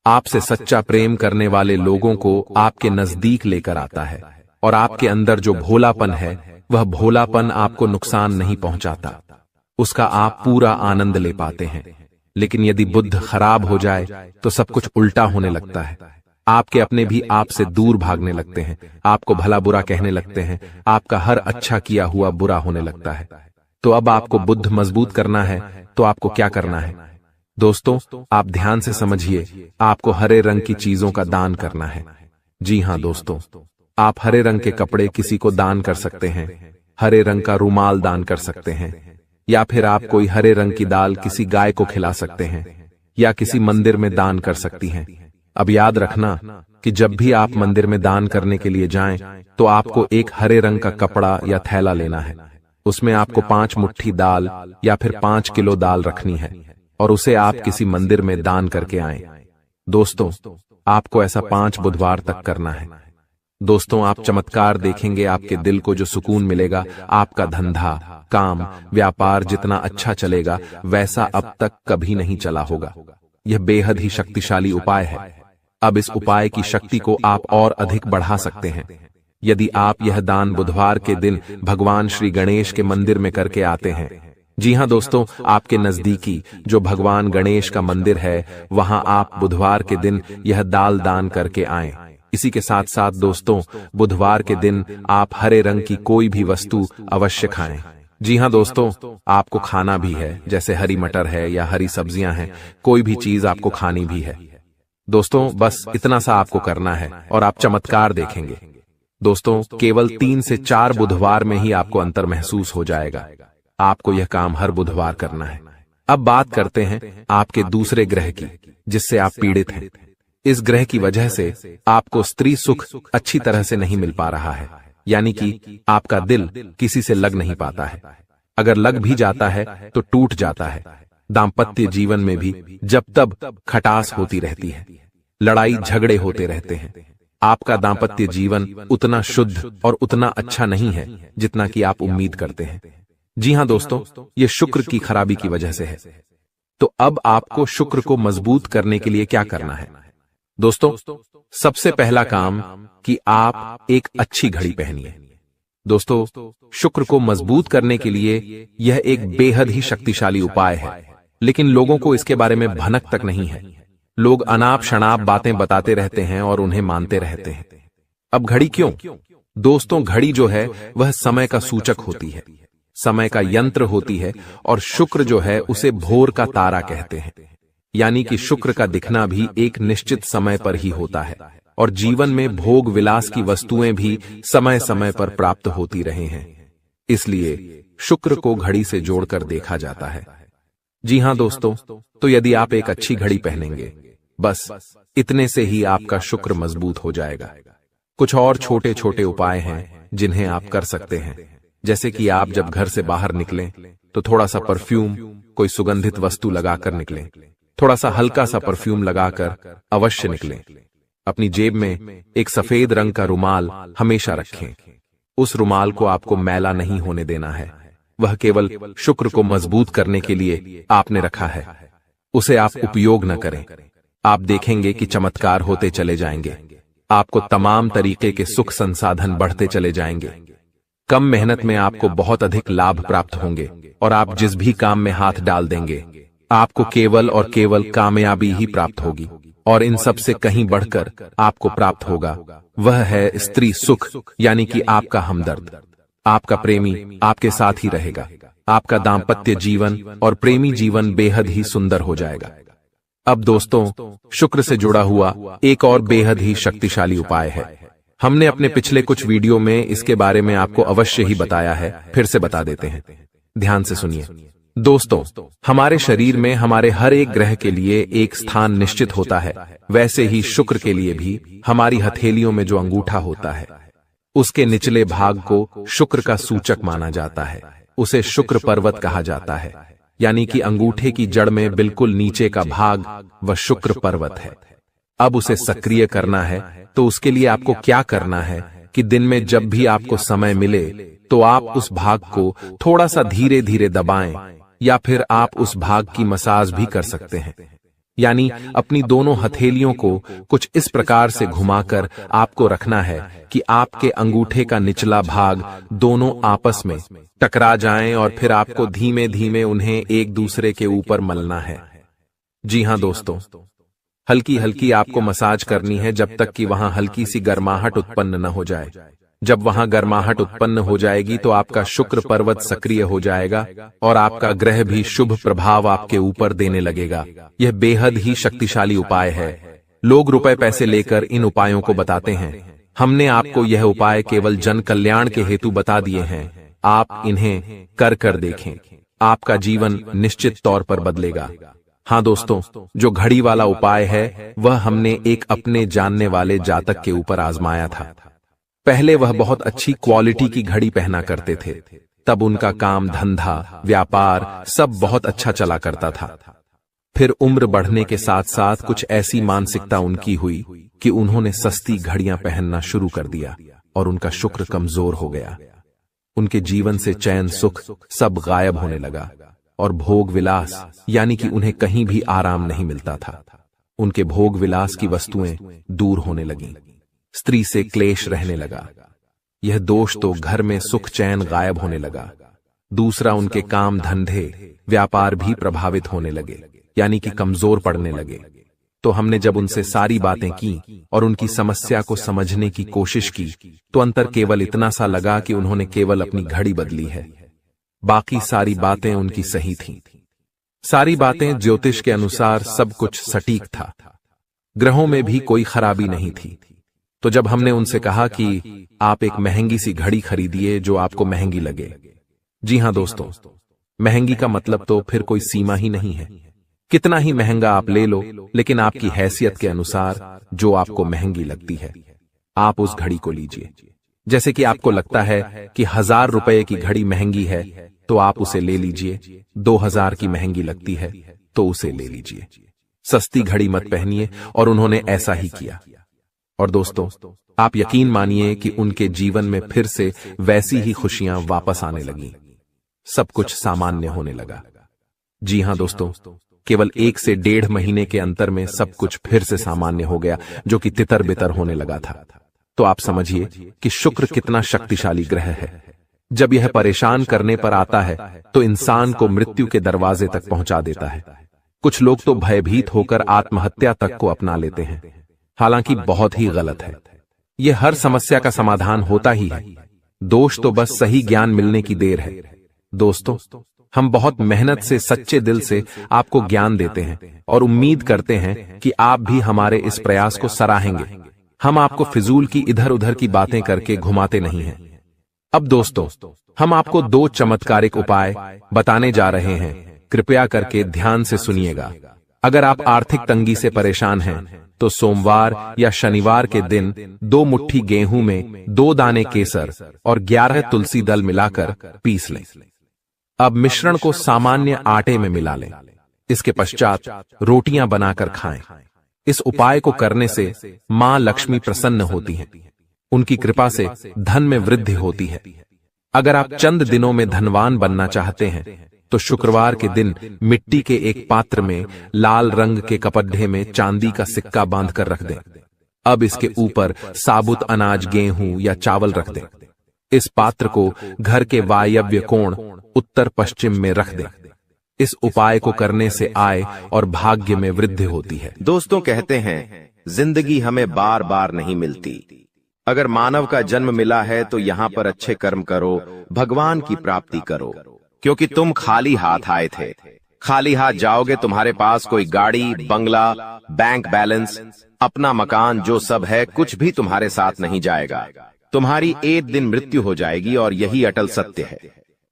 आपसे सच्चा प्रेम करने वाले लोगों को आपके नजदीक लेकर आता है, और आपके अंदर जो भोलापन है वह भोलापन आपको नुकसान नहीं पहुंचाता, उसका आप पूरा आनंद ले पाते हैं। लेकिन यदि बुद्ध खराब हो जाए तो सब कुछ उल्टा होने लगता है। आपके अपने भी आपसे दूर भागने लगते हैं, आपको भला बुरा कहने लगते हैं, आपका हर अच्छा किया हुआ बुरा होने लगता है। तो अब आपको बुद्ध मजबूत करना है तो आपको क्या करना है? दोस्तों, आप ध्यान से समझिए, आपको हरे रंग की चीजों का दान करना है। जी हां दोस्तों, आप हरे रंग के कपड़े किसी को दान कर सकते हैं, हरे रंग का रुमाल दान कर सकते हैं, या फिर आप कोई हरे रंग की दाल किसी गाय को खिला सकते हैं, या किसी मंदिर में दान कर सकती हैं। अब याद रखना कि जब भी आप मंदिर में दान करने के लिए जाएं, तो आपको एक हरे रंग का कपड़ा या थैला लेना है। उसमें आपको 5 मुट्ठी दाल या फिर 5 किलो दाल रखनी है और उसे आप किसी मंदिर में दान करके आएं। दोस्तों, आपको ऐसा 5 बुधवार तक करना है। दोस्तों, आप चमत्कार देखेंगे, आपके दिल को जो सुकून मिलेगा, आपका धंधा, काम, व्यापार जितना अच्छा चलेगा वैसा अब तक कभी नहीं चला होगा। यह बेहद ही शक्तिशाली उपाय है। अब इस उपाय की शक्ति को आप और अधिक बढ़ा सकते हैं यदि आप यह दान बुधवार के दिन भगवान श्री गणेश के मंदिर में करके आते हैं। जी हां दोस्तों, आपके नजदीकी जो भगवान गणेश का मंदिर है वहां आप बुधवार के दिन यह दाल दान करके आएं। इसी के साथ साथ दोस्तों, बुधवार के दिन आप हरे रंग की कोई भी वस्तु अवश्य खाएं। जी हां दोस्तों, आपको खाना भी है, जैसे हरी मटर है या हरी सब्जियां हैं, कोई भी चीज आपको खानी भी है। दोस्तों, बस इतना सा आपको करना है और आप चमत्कार देखेंगे। दोस्तों, केवल 3 से 4 बुधवार में ही आपको अंतर महसूस हो जाएगा। आपको यह काम हर बुधवार करना है। अब बात करते हैं आपके दूसरे ग्रह की, जिससे आप पीड़ित हैं। इस ग्रह की वजह से आपको स्त्री सुख अच्छी तरह से नहीं मिल पा रहा है, यानी कि आपका दिल किसी से लग नहीं पाता है। अगर लग भी जाता है तो टूट जाता है। दाम्पत्य जीवन में भी जब तब खटास होती रहती है, लड़ाई झगड़े होते रहते हैं। आपका दाम्पत्य जीवन उतना शुद्ध और उतना अच्छा नहीं है जितना कि आप उम्मीद करते हैं। जी हां दोस्तों, ये शुक्र की खराबी की वजह से है। तो अब आपको शुक्र को मजबूत करने के लिए क्या करना है? दोस्तों, सबसे पहला काम कि आप एक अच्छी घड़ी पहनिए। दोस्तों, शुक्र को मजबूत करने के लिए यह एक बेहद ही शक्तिशाली उपाय है, लेकिन लोगों को इसके बारे में भनक तक नहीं है। लोग अनाप शनाप बातें बताते रहते हैं और उन्हें मानते रहते हैं। अब घड़ी क्यों? दोस्तों, घड़ी जो है वह समय का सूचक होती है, समय का यंत्र होती है, और शुक्र जो है उसे भोर का तारा कहते हैं। यानी कि शुक्र का दिखना भी एक निश्चित समय पर ही होता है, और जीवन में भोग विलास की वस्तुएं भी समय समय पर प्राप्त होती रहे हैं। इसलिए शुक्र को घड़ी से जोड़कर देखा जाता है। जी हां दोस्तों, तो यदि आप एक अच्छी घड़ी पहनेंगे, बस इतने से ही आपका शुक्र मजबूत हो जाएगा। कुछ और छोटे छोटे उपाय हैं जिन्हें आप कर सकते हैं, जैसे कि आप जब घर से बाहर निकलें तो थोड़ा सा परफ्यूम, कोई सुगंधित वस्तु लगाकर निकलें। थोड़ा सा हल्का सा परफ्यूम लगाकर अवश्य निकलें। अपनी जेब में एक सफेद रंग का रुमाल हमेशा रखें। उस रुमाल को आपको मैला नहीं होने देना है, वह केवल शुक्र को मजबूत करने के लिए आपने रखा है। उसे आप उपयोग न करें। आप देखेंगे कि चमत्कार होते चले जाएंगे। आपको तमाम तरीके के सुख संसाधन बढ़ते चले जाएंगे। कम मेहनत में आपको बहुत अधिक लाभ प्राप्त होंगे, और आप जिस भी काम में हाथ डाल देंगे आपको केवल और केवल कामयाबी ही प्राप्त होगी। और इन सब से कहीं बढ़कर आपको प्राप्त होगा वह है स्त्री सुख, यानी कि आपका हमदर्द। आपका प्रेमी आपके साथ ही रहेगा। आपका दाम्पत्य जीवन और प्रेमी जीवन बेहद ही सुंदर हो जाएगा। अब दोस्तों, शुक्र से जुड़ा हुआ एक और बेहद ही शक्तिशाली उपाय है। हमने अपने पिछले कुछ वीडियो में इसके बारे में आपको अवश्य ही बताया है, फिर से बता देते हैं। ध्यान से सुनिए। दोस्तों, हमारे शरीर में हमारे हर एक ग्रह के लिए एक स्थान निश्चित होता है। वैसे ही शुक्र के लिए भी हमारी हथेलियों में जो अंगूठा होता है उसके निचले भाग को शुक्र का सूचक माना जाता है। उसे शुक्र पर्वत कहा जाता है, यानी कि अंगूठे की जड़ में बिल्कुल नीचे का भाग वह शुक्र पर्वत है। अब उसे सक्रिय करना है तो उसके लिए आपको क्या करना है कि दिन में जब भी आपको समय मिले तो आप उस भाग को थोड़ा सा धीरे धीरे दबाएं, या फिर आप उस भाग की मसाज भी कर सकते हैं। यानी अपनी दोनों हथेलियों को कुछ इस प्रकार से घुमाकर आपको रखना है कि आपके अंगूठे का निचला भाग दोनों आपस में टकरा जाएं और फिर आपको धीमे धीमे उन्हें एक दूसरे के ऊपर मलना है। जी हां दोस्तों, हल्की हल्की आपको मसाज करनी है जब तक कि वहां हल्की सी गर्माहट उत्पन्न न हो जाए। जब वहां गर्माहट उत्पन्न हो जाएगी तो आपका शुक्र पर्वत सक्रिय हो जाएगा और आपका ग्रह भी शुभ प्रभाव आपके ऊपर देने लगेगा। यह बेहद ही शक्तिशाली उपाय है। लोग रुपए पैसे लेकर इन उपायों को बताते हैं। हमने आपको यह उपाय केवल जन कल्याण के हेतु बता दिए हैं। आप इन्हें कर देखें, आपका जीवन निश्चित तौर पर बदलेगा। हाँ दोस्तों, जो घड़ी वाला उपाय है वह हमने एक अपने जानने वाले जातक के ऊपर आजमाया था। पहले वह बहुत अच्छी क्वालिटी की घड़ी पहना करते थे, तब उनका काम धंधा व्यापार सब बहुत अच्छा चला करता था। फिर उम्र बढ़ने के साथ साथ कुछ ऐसी मानसिकता उनकी हुई कि उन्होंने सस्ती घड़ियां पहनना शुरू कर दिया और उनका शुक्र कमजोर हो गया। उनके जीवन से चैन सुख सब गायब होने लगा और भोग विलास यानी कि उन्हें कहीं भी आराम नहीं मिलता था। उनके भोग विलास की वस्तुएं दूर होने लगीं। स्त्री से क्लेश रहने लगा। यह दोष तो घर में सुख चैन गायब होने लगा। दूसरा, उनके काम धंधे व्यापार भी प्रभावित होने लगे, यानी कि कमजोर पड़ने लगे। तो हमने जब उनसे सारी बातें की और उनकी समस्या को समझने की कोशिश की तो अंतर केवल इतना सा लगा कि उन्होंने केवल अपनी घड़ी बदली है, बाकी सारी बातें उनकी सही थीं। सारी बातें ज्योतिष के अनुसार सब कुछ सटीक था। ग्रहों में भी कोई खराबी नहीं थी। तो जब हमने उनसे कहा कि आप एक महंगी सी घड़ी खरीदिए जो आपको महंगी लगे। जी हां दोस्तों, महंगी का मतलब तो फिर कोई सीमा ही नहीं है। कितना ही महंगा आप ले लो, लेकिन आपकी हैसियत के अनुसार जो आपको महंगी लगती है आप उस घड़ी को लीजिए। जैसे कि आपको लगता है कि 1000 रुपए की घड़ी महंगी है तो आप उसे ले लीजिए। 2000 की महंगी लगती है तो उसे ले लीजिए। सस्ती घड़ी मत पहनिए, और उन्होंने ऐसा ही किया। और दोस्तों, आप यकीन मानिए कि उनके जीवन में फिर से वैसी ही खुशियां वापस आने लगीं। सब कुछ सामान्य होने लगा। जी हां दोस्तों, केवल 1 से 1.5 महीने के अंतर में सब कुछ फिर से सामान्य हो गया, जो कि तितर बितर होने लगा था। तो आप समझिए कि शुक्र कितना शक्तिशाली ग्रह है। जब यह परेशान करने पर आता है तो इंसान को मृत्यु के दरवाजे तक पहुंचा देता है। कुछ लोग तो भयभीत होकर आत्महत्या तक को अपना लेते हैं, हालांकि बहुत ही गलत है। यह हर समस्या का समाधान होता ही है। दोष तो बस सही ज्ञान मिलने की देर है। दोस्तों, हम बहुत मेहनत से सच्चे दिल से आपको ज्ञान देते हैं और उम्मीद करते हैं कि आप भी हमारे इस प्रयास को सराहेंगे। हम आपको फिजूल की इधर उधर की बातें करके घुमाते नहीं हैं। अब दोस्तों, हम आपको 2 चमत्कारिक उपाय बताने जा रहे हैं। कृपया करके ध्यान से सुनिएगा। अगर आप आर्थिक तंगी से परेशान हैं तो सोमवार या शनिवार के दिन 2 मुट्ठी गेहूं में 2 दाने केसर और 11 तुलसी दल मिलाकर पीस लें। अब मिश्रण को सामान्य आटे में मिला लें। इसके पश्चात रोटियां बनाकर खाएं। इस उपाय को करने से मां लक्ष्मी प्रसन्न होती हैं। उनकी कृपा से धन में वृद्धि होती है। अगर आप चंद दिनों में धनवान बनना चाहते हैं तो शुक्रवार के दिन मिट्टी के एक पात्र में लाल रंग के कपड्ढे में चांदी का सिक्का बांधकर रख दें। अब इसके ऊपर साबुत अनाज गेहूं या चावल रख दें। इस पात्र को घर के वायव्य कोण उत्तर पश्चिम में रख दें। इस उपाय को करने से आय और भाग्य में वृद्धि होती है। दोस्तों, कहते हैं जिंदगी हमें बार बार नहीं मिलती। अगर मानव का जन्म मिला है तो यहाँ पर अच्छे कर्म करो, भगवान की प्राप्ति करो, क्योंकि तुम खाली हाथ आए थे। खाली हाथ जाओगे, तुम्हारे पास कोई गाड़ी, बंगला, बैंक बैलेंस, अपना मकान जो सब है कुछ भी तुम्हारे साथ नहीं जाएगा। तुम्हारी एक दिन मृत्यु हो जाएगी और यही अटल सत्य है।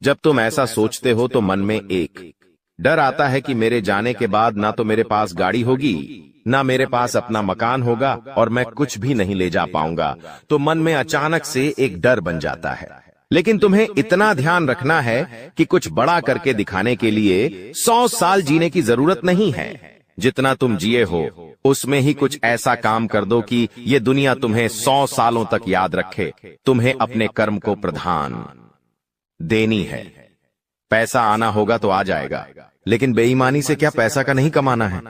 जब तुम ऐसा सोचते हो तो मन में एक डर आता है कि मेरे जाने के बाद ना तो मेरे पास गाड़ी होगी, ना मेरे पास अपना मकान होगा और मैं कुछ भी नहीं ले जा पाऊंगा। तो मन में अचानक से एक डर बन जाता है। लेकिन तुम्हें इतना ध्यान रखना है कि कुछ बड़ा करके दिखाने के लिए 100 साल जीने की जरूरत नहीं है। जितना तुम जिए हो उसमें ही कुछ ऐसा काम कर दो कि ये दुनिया तुम्हें 100 सालों तक याद रखे। तुम्हें अपने कर्म को प्रधान देनी है। पैसा आना होगा तो आ जाएगा, लेकिन बेईमानी से क्या पैसा का नहीं कमाना है।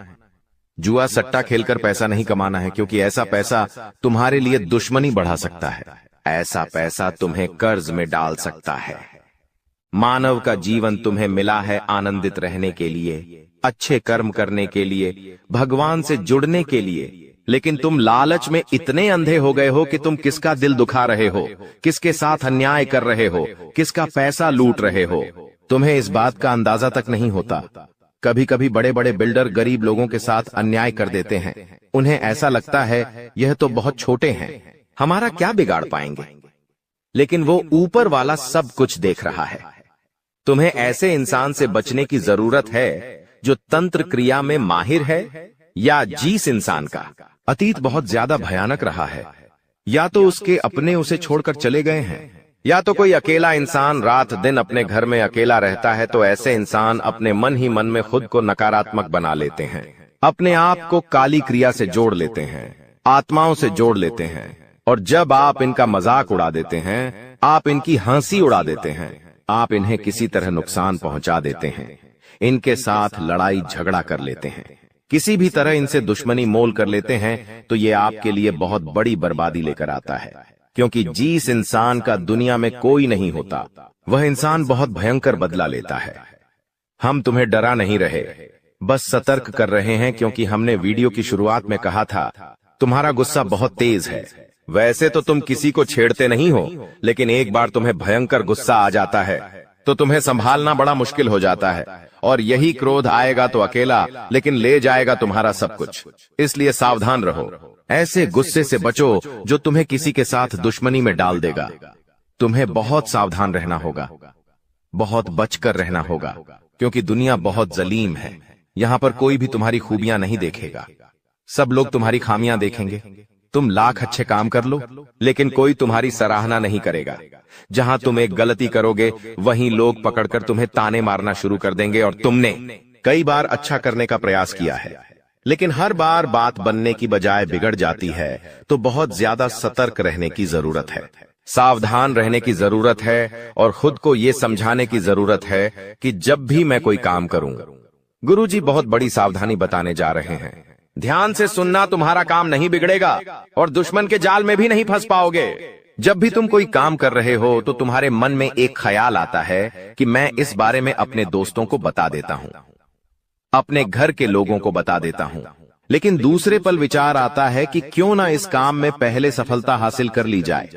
जुआ सट्टा खेलकर पैसा नहीं कमाना है, क्योंकि ऐसा पैसा तुम्हारे लिए दुश्मनी बढ़ा सकता है। ऐसा पैसा तुम्हें कर्ज में डाल सकता है। मानव का जीवन तुम्हें मिला है आनंदित रहने के लिए, अच्छे कर्म करने के लिए, भगवान से जुड़ने के लिए, लेकिन तुम लालच में इतने अंधे हो गए हो कि तुम किसका दिल दुखा रहे हो, किसके साथ अन्याय कर रहे हो, किसका पैसा लूट रहे हो, तुम्हें इस बात का अंदाजा तक नहीं होता। कभी कभी बड़े बड़े बिल्डर गरीब लोगों के साथ अन्याय कर देते हैं। उन्हें ऐसा लगता है यह तो बहुत छोटे हैं, हमारा क्या बिगाड़ पाएंगे, लेकिन वो ऊपर वाला सब कुछ देख रहा है। तुम्हें ऐसे इंसान से बचने की जरूरत है जो तंत्र क्रिया में माहिर है, या जिस इंसान का अतीत बहुत ज्यादा भयानक रहा है, या तो उसके अपने उसे छोड़कर चले गए हैं, या तो कोई अकेला इंसान रात दिन अपने घर में अकेला रहता है। तो ऐसे इंसान अपने मन ही मन में खुद को नकारात्मक बना लेते हैं, अपने आप को काली क्रिया से जोड़ लेते हैं, आत्माओं से जोड़ लेते हैं, और जब आप इनका मजाक उड़ा देते हैं, आप इनकी हंसी उड़ा देते हैं, आप इन्हें किसी तरह नुकसान पहुंचा देते हैं, इनके साथ लड़ाई झगड़ा कर लेते हैं, किसी भी तरह इनसे दुश्मनी मोल कर लेते हैं, तो ये आपके लिए बहुत बड़ी बर्बादी लेकर आता है। क्योंकि जिस इंसान का दुनिया में कोई नहीं होता, वह इंसान बहुत भयंकर बदला लेता है। हम तुम्हें डरा नहीं रहे, बस सतर्क कर रहे हैं, क्योंकि हमने वीडियो की शुरुआत में कहा था तुम्हारा गुस्सा बहुत तेज है। वैसे तो तुम किसी को छेड़ते नहीं हो, लेकिन एक बार तुम्हें भयंकर गुस्सा आ जाता है तो तुम्हें संभालना बड़ा मुश्किल हो जाता है, और यही क्रोध आएगा तो अकेला, लेकिन ले जाएगा तुम्हारा सब कुछ। इसलिए सावधान रहो, ऐसे गुस्से से बचो जो तुम्हें किसी के साथ दुश्मनी में डाल देगा। तुम्हें बहुत सावधान रहना होगा, बहुत बचकर रहना होगा, क्योंकि दुनिया बहुत जलीम है। यहाँ पर कोई भी तुम्हारी खूबियां नहीं देखेगा, सब लोग तुम्हारी खामियां देखेंगे। तुम लाख अच्छे काम कर लो, लेकिन कोई तुम्हारी सराहना नहीं करेगा। जहां तुम एक गलती करोगे, वहीं लोग पकड़कर तुम्हें ताने मारना शुरू कर देंगे। और तुमने कई बार अच्छा करने का प्रयास किया है, लेकिन हर बार बात बनने की बजाय बिगड़ जाती है। तो बहुत ज्यादा सतर्क रहने की जरूरत है, सावधान रहने की जरूरत है, और खुद को यह समझाने की जरूरत है कि जब भी मैं कोई काम करूं, गुरुजी बहुत बड़ी सावधानी बताने जा रहे हैं। ध्यान से सुनना, तुम्हारा काम नहीं बिगड़ेगा और दुश्मन के जाल में भी नहीं फंस पाओगे। जब भी तुम कोई काम कर रहे हो तो तुम्हारे मन में एक ख्याल आता है कि मैं इस बारे में अपने दोस्तों को बता देता हूं, अपने घर के लोगों को बता देता हूं, लेकिन दूसरे पल विचार आता है कि क्यों ना इस काम में पहले सफलता हासिल कर ली जाए,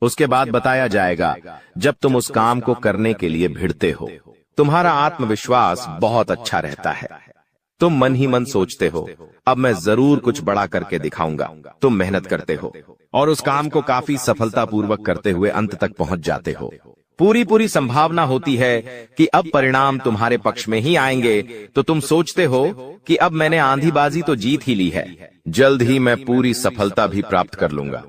उसके बाद बताया जाएगा। जब तुम उस काम को करने के लिए भिड़ते हो, तुम्हारा आत्मविश्वास बहुत अच्छा रहता है। तुम मन ही मन सोचते हो, अब मैं जरूर कुछ बड़ा करके दिखाऊंगा। तुम मेहनत करते हो और उस काम को काफी सफलतापूर्वक करते हुए अंत तक पहुंच जाते हो। पूरी संभावना होती है कि अब परिणाम तुम्हारे पक्ष में ही आएंगे, तो तुम सोचते हो कि अब मैंने आंधीबाजी तो जीत ही ली है, जल्द ही मैं पूरी सफलता भी प्राप्त कर लूंगा।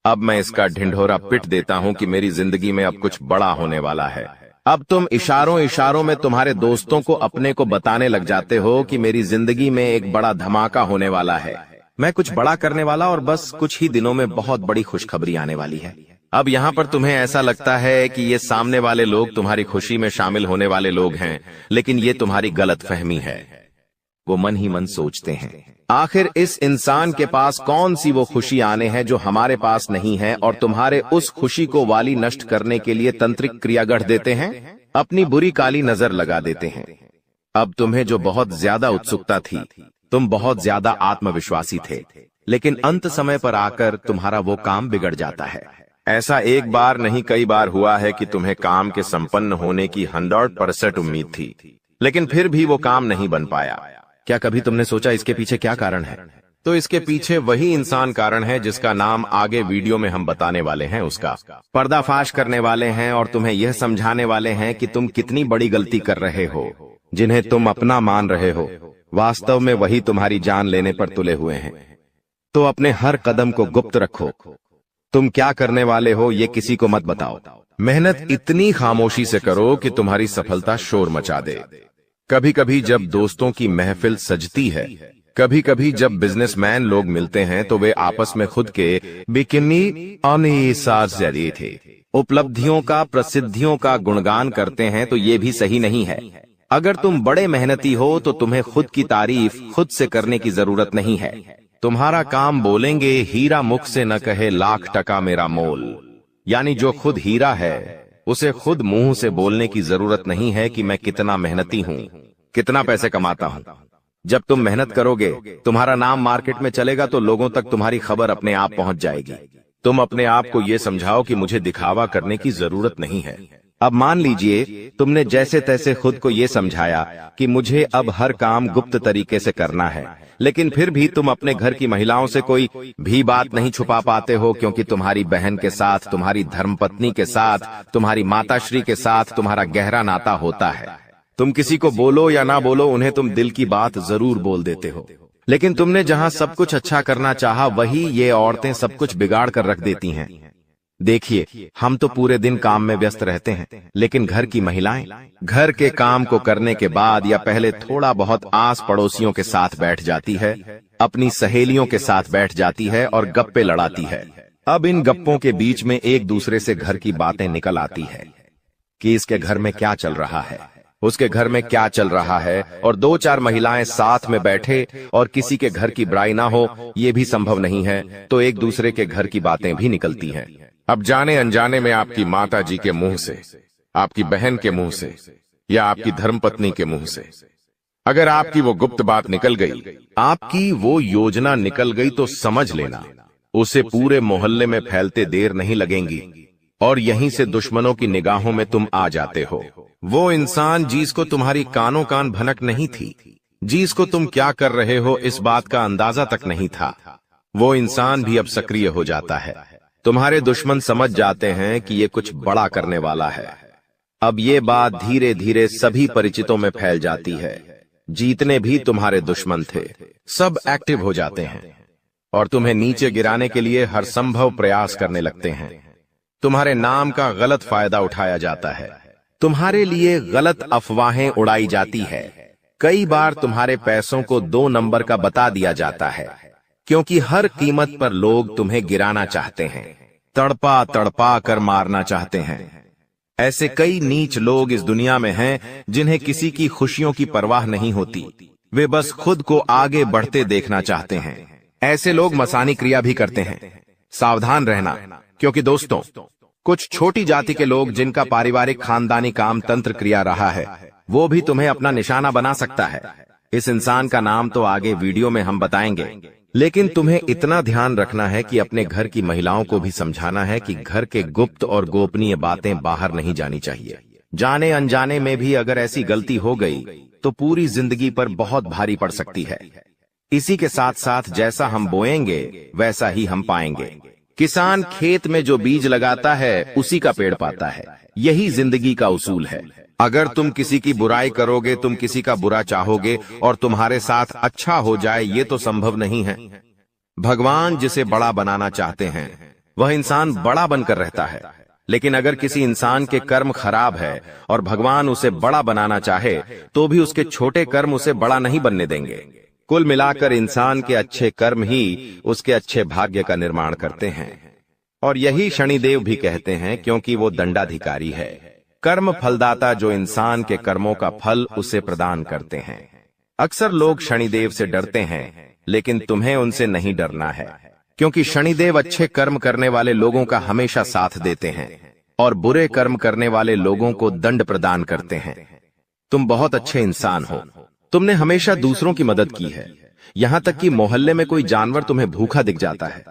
अब मैं इसका ढिंढोरा पिट देता हूं कि मेरी जिंदगी में अब कुछ बड़ा होने वाला है। अब तुम इशारों में तुम्हारे दोस्तों को अपने को बताने लग जाते हो कि मेरी जिंदगी में एक बड़ा धमाका होने वाला है, मैं कुछ बड़ा करने वाला, और बस कुछ ही दिनों में बहुत बड़ी खुशखबरी आने वाली है। अब यहाँ पर तुम्हें ऐसा लगता है कि ये सामने वाले लोग तुम्हारी खुशी में शामिल होने वाले लोग हैं, लेकिन ये तुम्हारी गलतफहमी है। वो मन ही मन सोचते हैं, आखिर इस इंसान के पास कौन सी वो खुशी आने हैं जो हमारे पास नहीं है, और तुम्हारे उस खुशी को वाली नष्ट करने के लिए तंत्रिक क्रिया गढ़ देते हैं, अपनी बुरी काली नजर लगा देते हैं। अब तुम्हें जो बहुत ज्यादा उत्सुकता थी, तुम बहुत ज्यादा आत्मविश्वासी थे, लेकिन अंत समय पर आकर तुम्हारा वो काम बिगड़ जाता है। ऐसा एक बार नहीं कई बार हुआ है कि तुम्हें काम के संपन्न होने की 100% उम्मीद थी, लेकिन फिर भी वो काम नहीं बन पाया। क्या कभी तुमने सोचा इसके पीछे क्या कारण है? तो इसके पीछे वही इंसान कारण है जिसका नाम आगे वीडियो में हम बताने वाले हैं। उसका पर्दाफाश करने वाले हैं और तुम्हें यह समझाने वाले हैं कि तुम कितनी बड़ी गलती कर रहे हो। जिन्हें तुम अपना मान रहे हो, वास्तव में वही तुम्हारी जान लेने पर तुले हुए हैं। तो अपने हर कदम को गुप्त रखो। तुम क्या करने वाले हो ये किसी को मत बताओ। मेहनत इतनी खामोशी से करो कि तुम्हारी सफलता शोर मचा दे। कभी कभी जब दोस्तों की महफिल सजती है, कभी कभी जब बिजनेसमैन लोग मिलते हैं, तो वे आपस में खुद के बिकिनी उपलब्धियों का, प्रसिद्धियों का गुणगान करते हैं। तो ये भी सही नहीं है। अगर तुम बड़े मेहनती हो तो तुम्हें खुद की तारीफ खुद से करने की जरूरत नहीं है। तुम्हारा काम बोलेंगे हीरा मुख से न कहे लाख टका मेरा मोल। यानी जो खुद हीरा है उसे खुद मुंह से बोलने की जरूरत नहीं है कि मैं कितना मेहनती हूं, कितना पैसे कमाता हूं। जब तुम मेहनत करोगे तुम्हारा नाम मार्केट में चलेगा तो लोगों तक तुम्हारी खबर अपने आप पहुंच जाएगी। तुम अपने आप को यह समझाओ कि मुझे दिखावा करने की जरूरत नहीं है। अब मान लीजिए तुमने जैसे तैसे खुद को यह समझाया कि मुझे अब हर काम गुप्त तरीके से करना है, लेकिन फिर भी तुम अपने घर की महिलाओं से कोई भी बात नहीं छुपा पाते हो, क्योंकि तुम्हारी बहन के साथ, तुम्हारी धर्मपत्नी के साथ, तुम्हारी माताश्री के साथ तुम्हारा गहरा नाता होता है। तुम किसी को बोलो या ना बोलो, उन्हें तुम दिल की बात जरूर बोल देते हो। लेकिन तुमने जहां सब कुछ अच्छा करना चाहा वही ये औरतें सब कुछ बिगाड़ कर रख देती हैं। देखिए, हम तो पूरे दिन काम में व्यस्त रहते हैं, लेकिन घर की महिलाएं घर के काम को करने के बाद या पहले थोड़ा बहुत आस पड़ोसियों के साथ बैठ जाती है, अपनी सहेलियों के साथ बैठ जाती है और गप्पे लड़ाती है। अब इन गप्पों के बीच में एक दूसरे से घर की बातें निकल आती है कि इसके घर में क्या चल रहा है, उसके घर में क्या चल रहा है, और दो चार महिलाएं साथ में बैठे और किसी के घर की बुराई ना हो ये भी संभव नहीं है, तो एक दूसरे के घर की बातें भी निकलती हैं। अब जाने अनजाने में आपकी माता जी के मुंह से, आपकी बहन के मुंह से या आपकी धर्मपत्नी के मुंह से अगर आपकी वो गुप्त बात निकल गई, आपकी वो योजना निकल गई, तो समझ लेना उसे पूरे मोहल्ले में फैलते देर नहीं लगेंगी और यहीं से दुश्मनों की निगाहों में तुम आ जाते हो। वो इंसान जिसको तुम्हारी कानों कान भनक नहीं थी, जिसको तुम क्या कर रहे हो इस बात का अंदाजा तक नहीं था, वो इंसान भी अब सक्रिय हो जाता है। तुम्हारे दुश्मन समझ जाते हैं कि ये कुछ बड़ा करने वाला है। अब ये बात धीरे धीरे सभी परिचितों में फैल जाती है। जितने भी तुम्हारे दुश्मन थे सब एक्टिव हो जाते हैं और तुम्हें नीचे गिराने के लिए हर संभव प्रयास करने लगते हैं। तुम्हारे नाम का गलत फायदा उठाया जाता है, तुम्हारे लिए गलत अफवाहें उड़ाई जाती है। कई बार तुम्हारे पैसों को 2 नंबर का बता दिया जाता है, क्योंकि हर कीमत पर लोग तुम्हें गिराना चाहते हैं, तड़पा तड़पा कर मारना चाहते हैं। ऐसे कई नीच लोग इस दुनिया में हैं जिन्हें किसी की खुशियों की परवाह नहीं होती, वे बस खुद को आगे बढ़ते देखना चाहते हैं। ऐसे लोग मसानी क्रिया भी करते हैं। सावधान रहना, क्योंकि दोस्तों कुछ छोटी जाति के लोग जिनका पारिवारिक खानदानी काम तंत्र क्रिया रहा है, वो भी तुम्हें अपना निशाना बना सकता है। इस इंसान का नाम तो आगे वीडियो में हम बताएंगे, लेकिन तुम्हें इतना ध्यान रखना है कि अपने घर की महिलाओं को भी समझाना है कि घर के गुप्त और गोपनीय बातें बाहर नहीं जानी चाहिए। जाने अनजाने में भी अगर ऐसी गलती हो गई तो पूरी जिंदगी पर बहुत भारी पड़ सकती है। इसी के साथ साथ जैसा हम बोएंगे वैसा ही हम पाएंगे। किसान खेत में जो बीज लगाता है उसी का पेड़ पाता है। यही जिंदगी का उसूल है। अगर तुम किसी की बुराई करोगे, तुम किसी का बुरा चाहोगे और तुम्हारे साथ अच्छा हो जाए, ये तो संभव नहीं है। भगवान जिसे बड़ा बनाना चाहते हैं वह इंसान बड़ा बनकर रहता है, लेकिन अगर किसी इंसान के कर्म खराब है और भगवान उसे बड़ा बनाना चाहे तो भी उसके छोटे कर्म उसे बड़ा नहीं बनने देंगे। कुल मिलाकर इंसान के अच्छे कर्म ही उसके अच्छे भाग्य का निर्माण करते हैं, और यही शनिदेव भी कहते हैं, क्योंकि वो दंडाधिकारी है, कर्म फलदाता, जो इंसान के कर्मों का फल उसे प्रदान करते हैं। अक्सर लोग शनिदेव से डरते हैं, लेकिन तुम्हें उनसे नहीं डरना है, क्योंकि शनिदेव अच्छे कर्म करने वाले लोगों का हमेशा साथ देते हैं और बुरे कर्म करने वाले लोगों को दंड प्रदान करते हैं। तुम बहुत अच्छे इंसान हो, तुमने हमेशा दूसरों की मदद की है। यहां तक कि मोहल्ले में कोई जानवर तुम्हें भूखा दिख जाता है,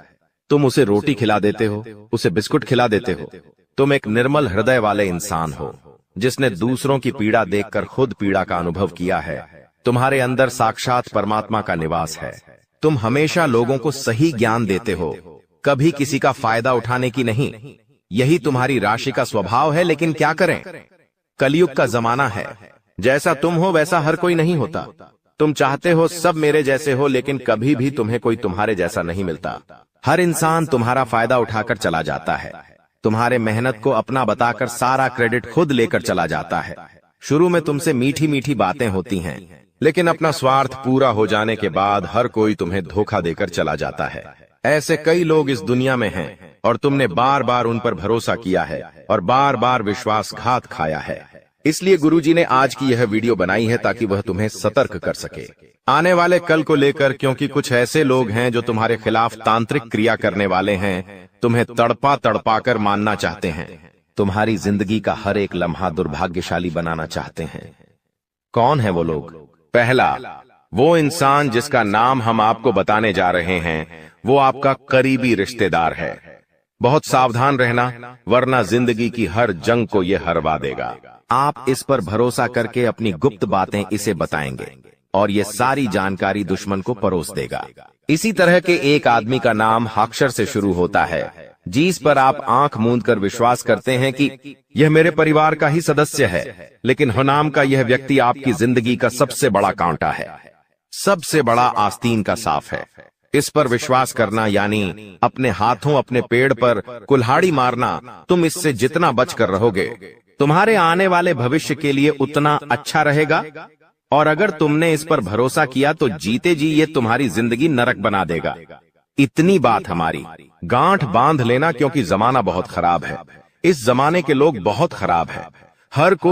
तुम उसे रोटी खिला देते हो, उसे बिस्कुट खिला देते हो। तुम एक निर्मल हृदय वाले इंसान हो, जिसने दूसरों की पीड़ा देखकर खुद पीड़ा का अनुभव किया है। तुम्हारे अंदर साक्षात परमात्मा का निवास है। तुम हमेशा लोगों को सही ज्ञान देते हो, कभी किसी का फायदा उठाने की नहीं। यही तुम्हारी राशि का स्वभाव है, लेकिन क्या करें, कलयुग का जमाना है। जैसा तुम हो वैसा हर कोई नहीं होता। तुम चाहते हो सब मेरे जैसे हो, लेकिन कभी भी तुम्हें कोई तुम्हारे जैसा नहीं मिलता। हर इंसान तुम्हारा फायदा उठाकर चला जाता है, तुम्हारे मेहनत को अपना बताकर सारा क्रेडिट खुद लेकर चला जाता है। शुरू में तुमसे मीठी मीठी बातें होती हैं, लेकिन अपना स्वार्थ पूरा हो जाने के बाद हर कोई तुम्हें धोखा देकर चला जाता है। ऐसे कई लोग इस दुनिया में हैं और तुमने बार बार उन पर भरोसा किया है और बार बार विश्वासघात खाया है। इसलिए गुरुजी ने आज की यह वीडियो बनाई है ताकि वह तुम्हें सतर्क कर सके आने वाले कल को लेकर, क्योंकि कुछ ऐसे लोग हैं जो तुम्हारे खिलाफ तांत्रिक क्रिया करने वाले हैं, तुम्हें तड़पा तड़पा कर मानना चाहते हैं, तुम्हारी जिंदगी का हर एक लम्हा दुर्भाग्यशाली बनाना चाहते हैं। कौन है वो लोग? पहला, वो इंसान जिसका नाम हम आपको बताने जा रहे हैं, वो आपका करीबी रिश्तेदार है। बहुत सावधान रहना, वरना जिंदगी की हर जंग को ये हरवा देगा। आप इस पर भरोसा करके अपनी गुप्त बातें इसे बताएंगे और ये सारी जानकारी दुश्मन को परोस देगा। इसी तरह के एक आदमी का नाम अक्षर से शुरू होता है, जिस पर आप आंख मूंद कर विश्वास करते हैं कि यह मेरे परिवार का ही सदस्य है, लेकिन नाम का यह व्यक्ति आपकी जिंदगी का सबसे बड़ा कांटा है, सबसे बड़ा आस्तीन का साफ है। इस पर विश्वास करना यानी अपने हाथों अपने पेड़ पर कुल्हाड़ी मारना। तुम इससे जितना बचकर रहोगे, तुम्हारे आने वाले भविष्य के लिए उतना अच्छा रहेगा। और अगर तुमने इस पर भरोसा किया तो जीते जी ये तुम्हारी जिंदगी नरक बना देगा। इतनी बात हमारी, गांठ बांध लेना, क्योंकि जमाना बहुत खराब है। इस जमाने के लोग बहुत खराब है। हर कोई